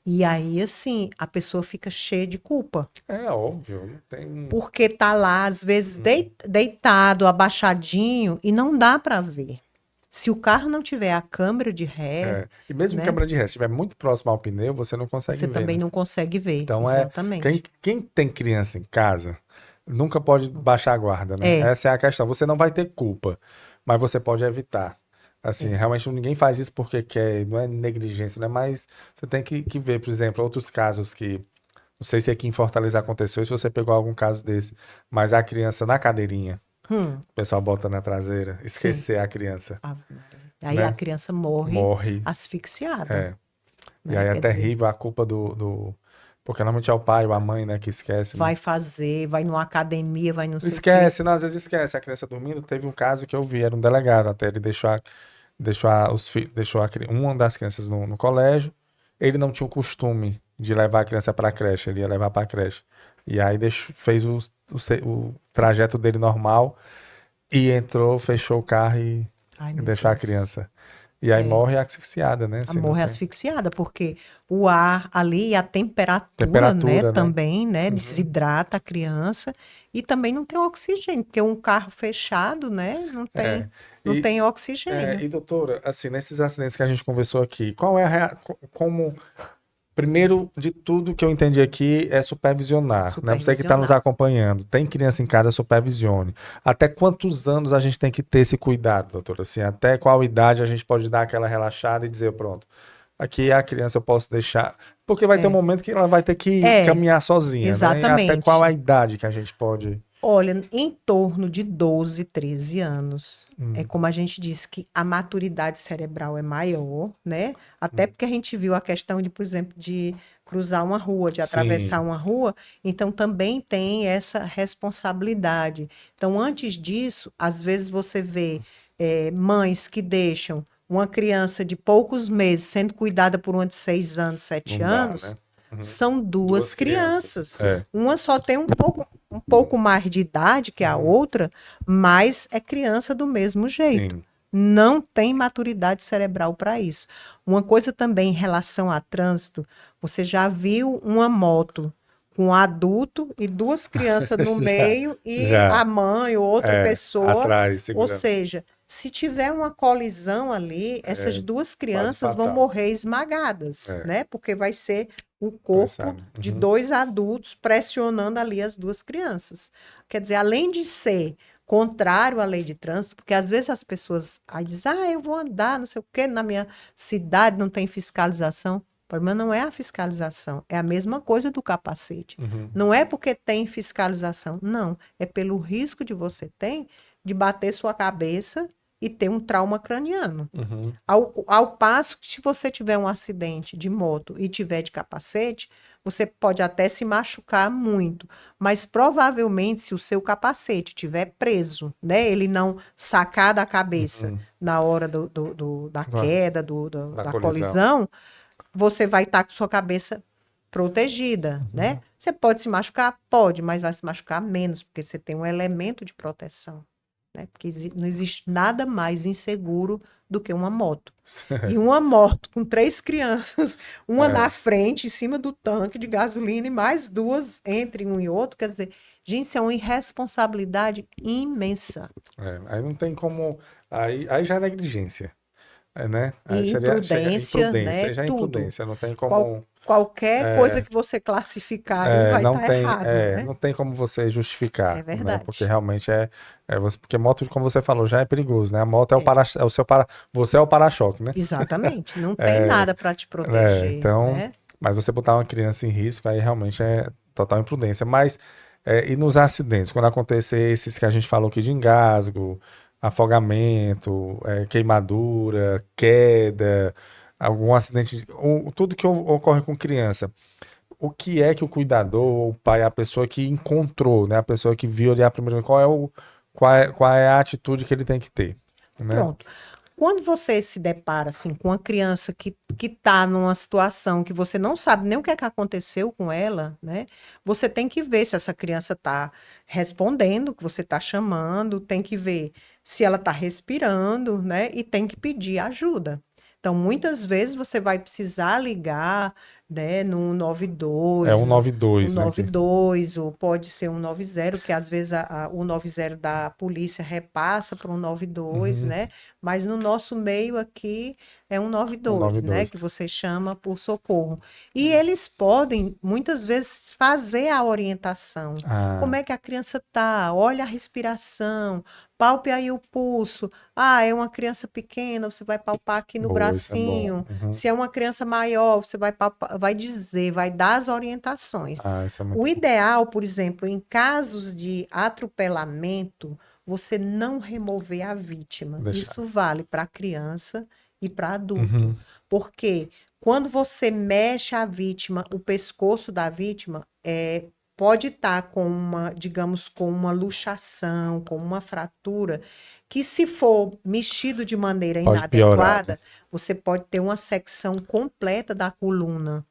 E aí, assim, a pessoa fica cheia de culpa. É óbvio, não tem... Porque tá lá, às vezes, deitado, abaixadinho, e não dá para ver. Se o carro não tiver a câmera de ré... E mesmo câmera de ré, se estiver muito próximo ao pneu, você não consegue ver. Você também não consegue ver, então, exatamente. Quem tem criança em casa, nunca pode baixar a guarda, né? Essa é a questão. Você não vai ter culpa, mas você pode evitar. Assim, realmente ninguém faz isso porque quer, não é negligência, né? Mas você tem que ver, por exemplo, outros casos que... Não sei se aqui em Fortaleza aconteceu, se você pegou algum caso desse, mas a criança na cadeirinha, o pessoal bota na traseira, esquecer a criança. Aí a criança morre asfixiada. E aí é terrível a culpa do... Porque normalmente é o pai ou a mãe, né, que esquece. Vai numa academia, vai no Esquece, não, às vezes esquece. A criança dormindo, teve um caso que eu vi, era um delegado até, ele deixou uma das crianças no colégio, ele não tinha o costume de levar a criança para a creche, ele ia levar para a creche. E aí fez o trajeto dele normal e entrou, fechou o carro e deixou a criança. E aí morre asfixiada, né? Assim, morre asfixiada, porque o ar ali e a temperatura né? Também, né? Desidrata a criança e também não tem oxigênio, porque um carro fechado, né? Não tem oxigênio. E doutora, assim, nesses acidentes que a gente conversou aqui, qual é como Primeiro de tudo que eu entendi aqui é supervisionar, né? Você que está nos acompanhando, tem criança em casa, supervisione. Até quantos anos a gente tem que ter esse cuidado, doutora? Assim, até qual idade a gente pode dar aquela relaxada e dizer, pronto, aqui a criança eu posso deixar... Porque vai ter um momento que ela vai ter que caminhar sozinha, exatamente. né? E até qual a idade que a gente pode... Olha, em torno de 12, 13 anos, é como a gente disse que a maturidade cerebral é maior, né? Até porque a gente viu a questão de, por exemplo, de cruzar uma rua, de atravessar uma rua, então também tem essa responsabilidade. Então, antes disso, às vezes você vê mães que deixam uma criança de poucos meses sendo cuidada por uma de 6 anos, 7 anos, né? São duas crianças. Uma só tem um pouco mais de idade que a outra, mas é criança do mesmo jeito. Sim. Não tem maturidade cerebral para isso. Uma coisa também em relação a trânsito, você já viu uma moto com um adulto e 2 crianças no meio e a mãe ou outra pessoa atrás, segurando. Ou seja, se tiver uma colisão ali, essas 2 crianças vão morrer esmagadas, né? Porque vai ser o corpo de 2 adultos pressionando ali as 2 crianças. Quer dizer, além de ser contrário à lei de trânsito, porque às vezes as pessoas aí dizem, eu vou andar, não sei o quê, na minha cidade não tem fiscalização. O problema não é a fiscalização, é a mesma coisa do capacete. Não é porque tem fiscalização, não. É pelo risco de você ter de bater sua cabeça e ter um trauma craniano. Ao passo que se você tiver um acidente de moto e tiver de capacete, você pode até se machucar muito, mas provavelmente se o seu capacete estiver preso, né, ele não sacar da cabeça na hora da queda, da colisão, você vai estar com sua cabeça protegida, né? Você pode se machucar? Pode, mas vai se machucar menos, porque você tem um elemento de proteção. Né? Porque não existe nada mais inseguro do que uma moto. Certo. E uma moto com 3 crianças, uma na frente, em cima do tanque de gasolina, e mais 2 entre um e outro, quer dizer, gente, isso é uma irresponsabilidade imensa. Aí não tem como... Aí já é negligência. Né? Aí imprudência, né? Já é tudo. Imprudência, não tem como... Qualquer coisa que você classificar vai estar errado, né? Não tem como você justificar, é verdade. Né? Porque realmente porque moto, como você falou, já é perigoso, né? A moto é o seu você é o para-choque, né? Exatamente, não tem nada para te proteger. Então, né? Mas você botar uma criança em risco, aí realmente é total imprudência. Mas, e nos acidentes, quando acontecer esses que a gente falou aqui de engasgo, afogamento, queimadura, queda, algum acidente, tudo que ocorre com criança, o que é que o cuidador, o pai, a pessoa que encontrou, né, a pessoa que viu ali a primeira vez, qual é a atitude que ele tem que ter? Né? Pronto. Quando você se depara assim, com uma criança que está numa situação que você não sabe nem o que é que aconteceu com ela, né? Você tem que ver se essa criança está respondendo, que você está chamando, tem que ver se ela está respirando, né? E tem que pedir ajuda. Então, muitas vezes você vai precisar ligar, né, no 192. É 192, né? 192, ou pode ser 190, que às vezes o 90 da polícia repassa para 192, né? Mas no nosso meio aqui é 192, né? Que você chama por socorro. E eles podem, muitas vezes, fazer a orientação. Como é que a criança tá? Olha a respiração, palpe aí o pulso. É uma criança pequena, você vai palpar aqui no bracinho. Se é uma criança maior, você vai palpar, vai dizer, vai dar as orientações. O ideal, por exemplo, em casos de atropelamento, você não remover a vítima. Isso vale para criança e para adulto. Porque quando você mexe a vítima, o pescoço da vítima pode estar com digamos, com uma luxação, com uma fratura, que se for mexido de maneira inadequada, você pode ter uma secção completa da coluna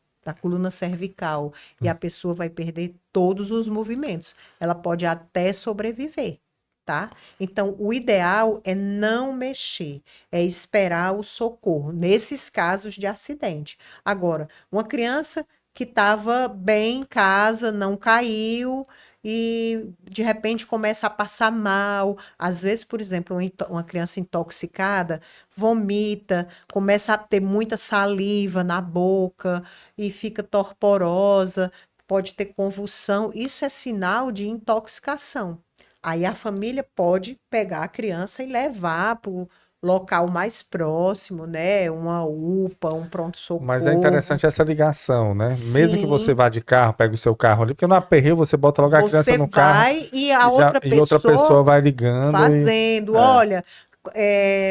cervical, e a pessoa vai perder todos os movimentos. Ela pode até sobreviver, tá? Então, o ideal é não mexer, é esperar o socorro, nesses casos de acidente. Agora, uma criança que estava bem em casa, não caiu, e de repente começa a passar mal. Às vezes, por exemplo, uma criança intoxicada vomita, começa a ter muita saliva na boca e fica torporosa, pode ter convulsão. Isso é sinal de intoxicação. Aí a família pode pegar a criança e levar para o local mais próximo, né? Uma UPA, um Mas é pronto-socorro. interessante essa ligação, né? Mesmo que você Sim, vá de carro, pega o seu carro ali, porque no aperreio você bota logo a criança você no carro vai e a outra e outra pessoa pessoa vai ligando e fazendo. é. Olha,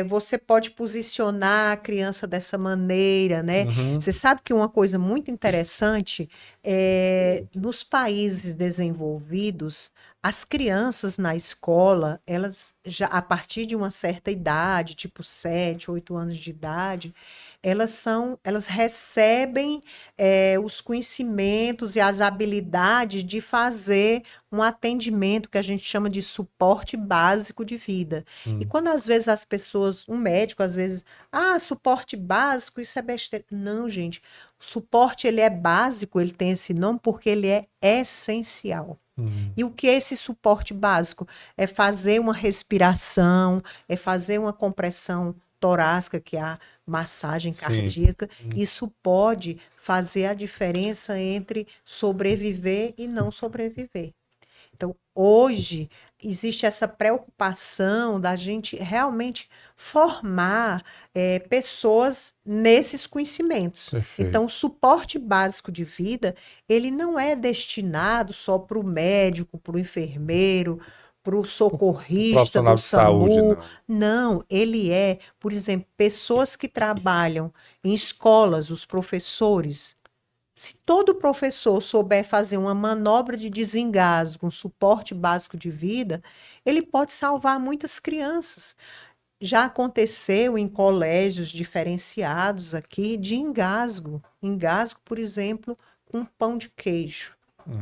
você pode posicionar a criança dessa maneira, né? Uhum. Você sabe que uma coisa muito interessante nos países desenvolvidos, as crianças na escola, elas já a partir de uma certa idade, tipo 7, 8 anos de idade, elas recebem os conhecimentos e as habilidades de fazer um atendimento que a gente chama de suporte básico de vida. E Hum. quando às vezes as pessoas, um médico às vezes, suporte básico, isso é besteira. Não, gente, o suporte ele é básico, ele tem esse nome porque ele é essencial. Hum. E o que é esse suporte básico? É fazer uma respiração, é fazer uma compressão torácica, que é a massagem Sim. cardíaca. Isso pode fazer a diferença entre sobreviver e não sobreviver. Então, hoje, existe essa preocupação da gente realmente formar pessoas nesses conhecimentos. Então, Perfeito. o suporte básico de vida, ele não é destinado só para o médico, para o enfermeiro, para o O socorrista profissional do de saúde, SAMU. não. Não, ele é, por exemplo, pessoas que trabalham em escolas, os professores. Se todo professor souber fazer uma manobra de desengasgo, um suporte básico de vida, ele pode salvar muitas crianças. Já aconteceu em colégios diferenciados aqui de engasgo. Engasgo, por exemplo, com pão de queijo.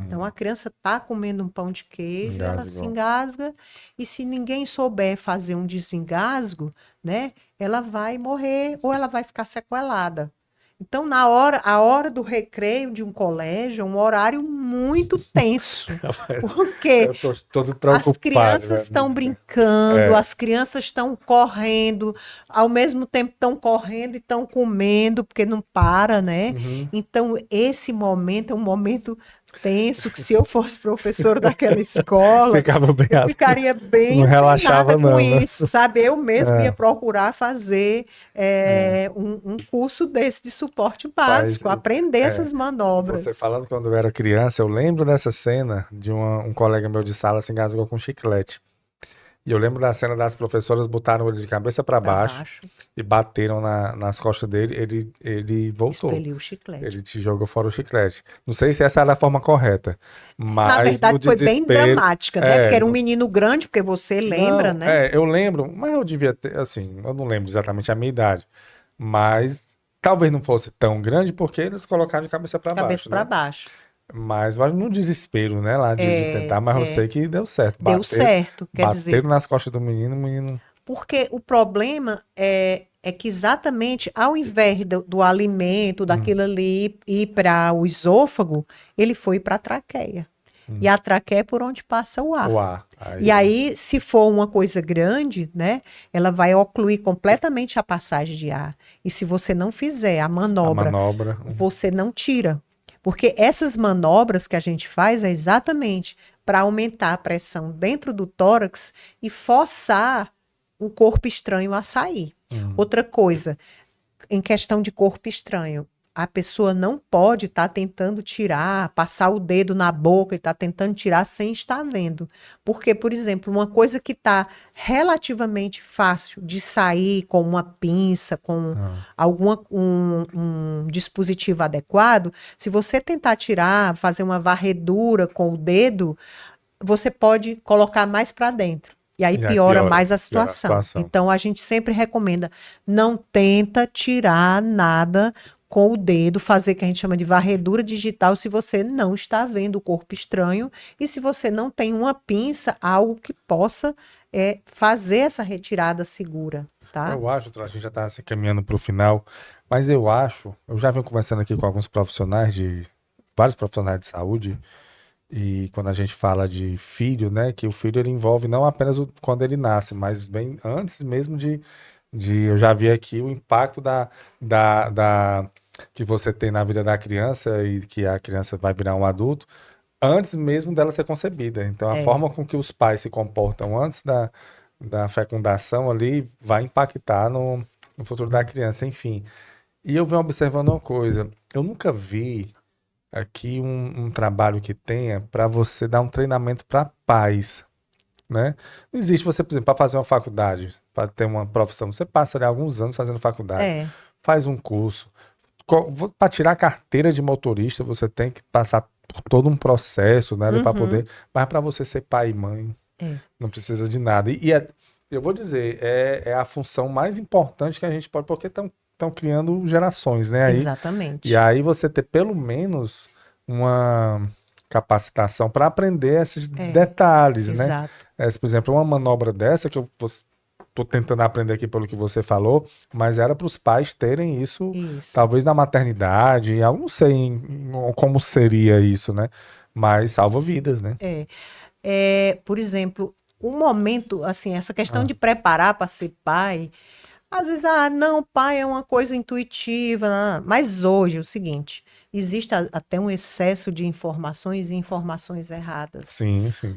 Então, a criança está comendo um pão de queijo, ela se Engasgou. engasga, e se ninguém souber fazer um desengasgo, né, ela vai morrer ou ela vai ficar sequelada. Então, a hora do recreio de um colégio é um horário muito tenso, porque Eu tô todo as preocupado, crianças velho. estão brincando, É. as crianças estão correndo, ao mesmo tempo estão correndo e estão comendo, porque não para, né? Uhum. Então, esse momento é um momento tenso, que se eu fosse professor daquela escola, Ficava bem, eu ficaria bem não inclinada relaxava com não, né? isso, sabe? Eu mesmo ia É, procurar fazer é. um curso desse de suporte Faz, básico, aprender é. essas Você manobras. falando quando eu era criança, eu lembro dessa cena de um colega meu de sala se engasgou com chiclete. E eu lembro da cena das professoras botaram ele de cabeça para Para baixo baixo, e bateram nas costas dele. Ele voltou. expeliu o chiclete. Ele te jogou fora o chiclete. Não sei se essa era a forma correta, Na mas no verdade, foi bem desespero. dramática, né? Porque É, era um menino grande, porque você lembra, não, né? eu lembro, mas eu devia ter, assim, eu não lembro exatamente a minha idade, mas talvez não fosse tão grande porque eles colocaram de cabeça para Cabeça baixo, para né? baixo. Mas eu acho no desespero, né, lá de tentar, mas eu sei que deu certo. Deu certo, quer dizer, Bateram nas costas do menino, o menino. porque o problema é que exatamente ao invés do alimento, Hum, daquilo ali ir para o esôfago, ele foi para a traqueia. E hum. a traqueia é por onde passa o ar. O ar. E Aí, aí, se for uma coisa grande, né, ela vai ocluir completamente a passagem de ar. E se você não fizer a a manobra, manobra. você não tira. Porque essas manobras que a gente faz é exatamente para aumentar a pressão dentro do tórax e forçar o corpo estranho a sair. Hum, Outra coisa, em questão de corpo estranho, a pessoa não pode estar tentando tirar, passar o dedo na boca e estar tentando tirar sem estar vendo. Porque, por exemplo, uma coisa que está relativamente fácil de sair com uma pinça, com ah, um dispositivo adequado, se você tentar tirar, fazer uma varredura com o dedo, você pode colocar mais para dentro. E aí e aí piora mais a piora a situação. situação. Então a gente sempre recomenda, não tenta tirar nada com o dedo, fazer o que a gente chama de varredura digital se você não está vendo o corpo estranho e se você não tem uma pinça, algo que possa fazer essa retirada segura, tá? Eu acho, a gente já está se caminhando para o final, mas eu já venho conversando aqui com alguns profissionais vários profissionais de saúde, E quando a gente fala de filho, né, que o filho ele envolve não apenas quando ele nasce, mas bem antes mesmo eu já vi aqui o impacto que você tem na vida da criança e que a criança vai virar um adulto antes mesmo dela ser concebida. Então, a É, forma com que os pais se comportam antes da fecundação ali vai impactar no futuro da criança, enfim. E eu venho observando uma coisa, eu nunca vi aqui um trabalho que tenha para você dar um treinamento para pais, né? Não existe você, por exemplo, para fazer uma faculdade, para ter uma profissão, você passa ali alguns anos fazendo faculdade, é, faz um curso. Para tirar a carteira de motorista, você tem que passar por todo um processo, né, para uhum, poder, mas para você ser pai e mãe, é, não precisa de nada. Eu vou dizer, é a função mais importante que a gente pode, porque estão criando gerações, né? E exatamente. aí você ter pelo menos uma capacitação para aprender esses É, detalhes, né? exato. Por exemplo, uma manobra dessa que eu estou tentando aprender aqui pelo que você falou, mas era para os pais terem isso, Isso. talvez na maternidade, eu não sei como seria isso, né? Mas salva vidas, né? É. Por exemplo, o momento, assim, essa questão Ah, de preparar para ser pai, às vezes, não, pai é uma coisa intuitiva, mas hoje é o seguinte, existe até um excesso de informações e informações erradas. sim, sim.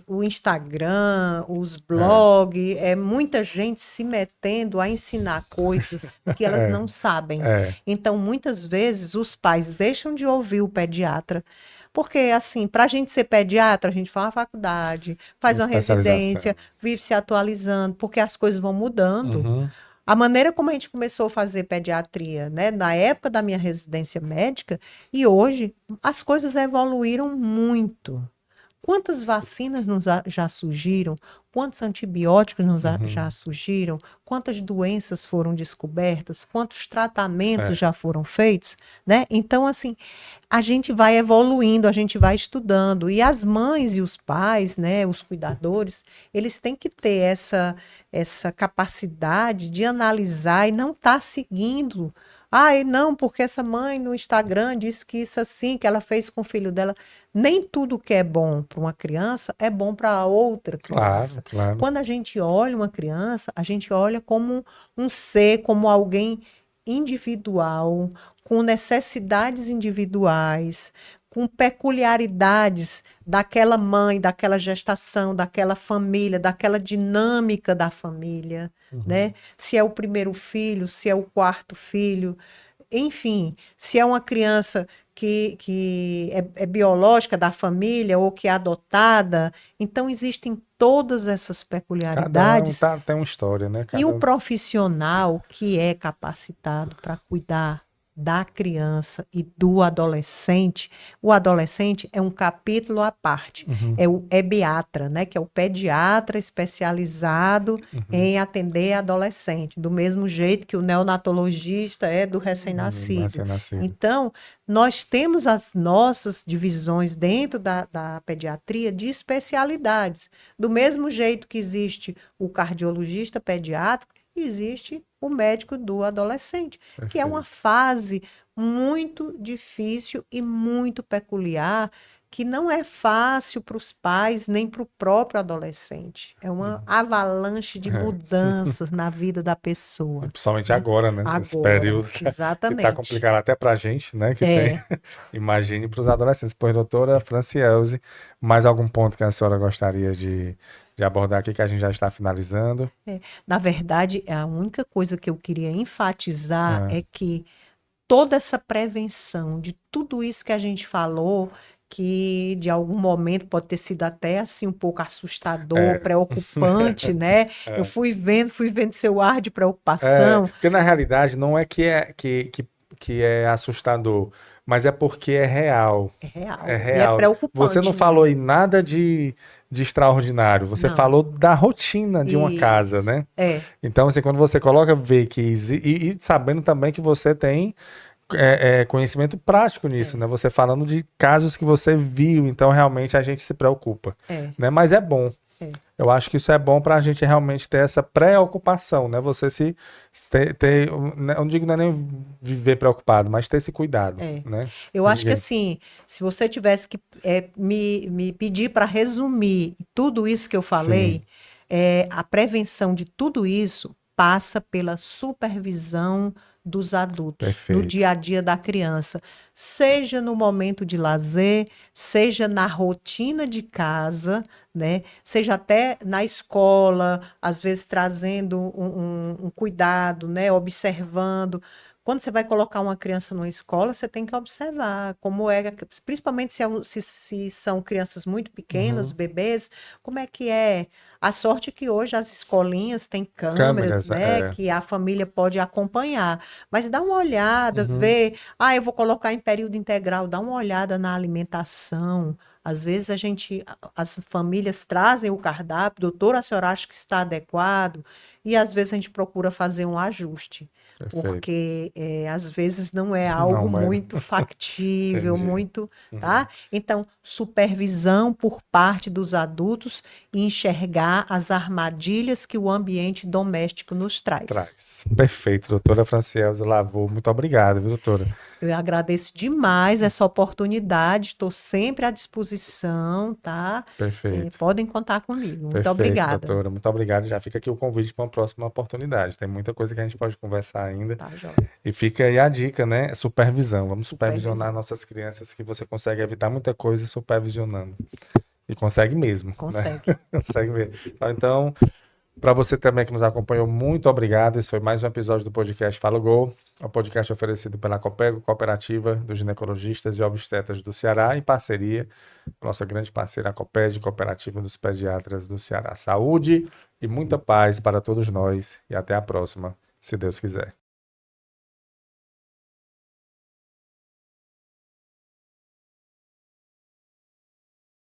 O Instagram, os É, blogs, muita gente se metendo a ensinar coisas que elas é, não sabem. é. Então, muitas vezes, os pais deixam de ouvir o pediatra. Porque, assim, para a gente ser pediatra, a gente faz uma faculdade, faz Uma uma residência, especialização. vive se atualizando, porque as coisas vão mudando. Uhum. A maneira como a gente começou a fazer pediatria, né, na época da minha residência médica, e hoje as coisas evoluíram muito. Quantas vacinas já surgiram? Quantos antibióticos já Uhum. surgiram? Quantas doenças foram descobertas? Quantos tratamentos É, já foram feitos? Né? Então, assim, a gente vai evoluindo, a gente vai estudando. E as mães e os pais, né, os cuidadores, eles têm que ter essa capacidade de analisar e não estar seguindo. E não, porque essa mãe no Instagram disse que isso assim, que ela fez com o filho dela. Nem tudo que é bom para uma criança é bom para outra claro, criança. claro. Quando a gente olha uma criança, a gente olha como um ser, como alguém individual, com necessidades individuais, com peculiaridades daquela mãe, daquela gestação, daquela família, daquela dinâmica da família, né? Uhum. Se é o primeiro filho, se é o quarto filho, enfim, se é uma criança que é biológica da família ou que é adotada, então existem todas essas Cada um peculiaridades tem uma história, né? e o Cada um. profissional que é capacitado para cuidar da criança e do adolescente, o adolescente é um capítulo à parte. Uhum, É o ebiatra, né, que é o pediatra especializado uhum. em atender adolescente, do mesmo jeito que o neonatologista é do Vai recém-nascido. ser nascido. Então, nós temos as nossas divisões dentro da pediatria de especialidades. Do mesmo jeito que existe o cardiologista pediátrico, existe o médico do adolescente, que é uma Perfeito. fase muito difícil e muito peculiar, que não é fácil para os pais nem para o próprio adolescente. É uma avalanche de É. mudanças na vida da pessoa, Principalmente né? agora, né? Esse Agora, período que tá exatamente. complicado até pra gente, né? Que tem. É, Imagine para os adolescentes. Pois, doutora Francielze, mais algum ponto que a senhora gostaria de abordar aqui que a gente já está finalizando? na verdade, a única coisa que eu queria enfatizar Ah, é que toda essa prevenção de tudo isso que a gente falou, que de algum momento pode ter sido até assim um pouco assustador, é, preocupante, né? Eu é. fui vendo seu ar de preocupação. Porque na realidade não é que é assustador, mas é porque é real. É É real. E é real. Você não preocupante falou mesmo. aí nada de extraordinário. Você Não. falou da rotina de uma casa, Isso. né? É, Então, assim, quando você coloca, vê que e sabendo também que você tem conhecimento prático nisso, é, né? Você falando de casos que você viu, então realmente a gente se preocupa, é. né? Mas é bom. Eu acho que isso é bom para a gente realmente ter essa preocupação, né? Você eu não digo não é nem viver preocupado, mas ter esse cuidado, É. né? Eu acho que assim, se você tivesse que me pedir para resumir tudo isso que eu falei, Sim, a prevenção de tudo isso passa pela supervisão dos adultos no perfeito. dia a dia da criança, seja no momento de lazer, seja na rotina de casa, né? Seja até na escola, às vezes trazendo um cuidado, né? Observando. Quando você vai colocar uma criança numa escola, você tem que observar como é, principalmente se são crianças muito pequenas, Uhum. bebês, como é que é. A sorte é que hoje as escolinhas têm câmeras, Câmeras, né, é. que a família pode acompanhar. Mas dá uma olhada, Uhum. vê, eu vou colocar em período integral, dá uma olhada na alimentação. Às vezes as famílias trazem o cardápio, doutora, a senhora acha que está adequado? E às vezes a gente procura fazer um ajuste Perfeito. porque às vezes não é algo Não, é. muito factível, Entendi. muito, Uhum. tá? Então, supervisão por parte dos adultos e enxergar as armadilhas que o ambiente doméstico nos traz. Traz. Perfeito, doutora Francielza Lavô. Muito obrigado, viu, doutora? Eu agradeço demais essa oportunidade, estou sempre à disposição, tá? Perfeito. Podem contar comigo. Muito Perfeito, obrigada. doutora. Muito obrigado. Já fica aqui o convite para uma próxima oportunidade. Tem muita coisa que a gente pode conversar ainda. Tá, joia? E fica aí a dica, né? Supervisão. Vamos supervisionar Supervisão. nossas crianças, que você consegue evitar muita coisa supervisionando. E consegue mesmo, né? Consegue. Consegue mesmo. Então, para você também que nos acompanhou, muito obrigado. Esse foi mais um episódio do podcast Fala Gol, um podcast oferecido pela Copego, Cooperativa dos Ginecologistas e Obstetras do Ceará, em parceria com a nossa grande parceira, a Coped, Cooperativa dos Pediatras do Ceará. Saúde e muita paz para todos nós e até a próxima, se Deus quiser.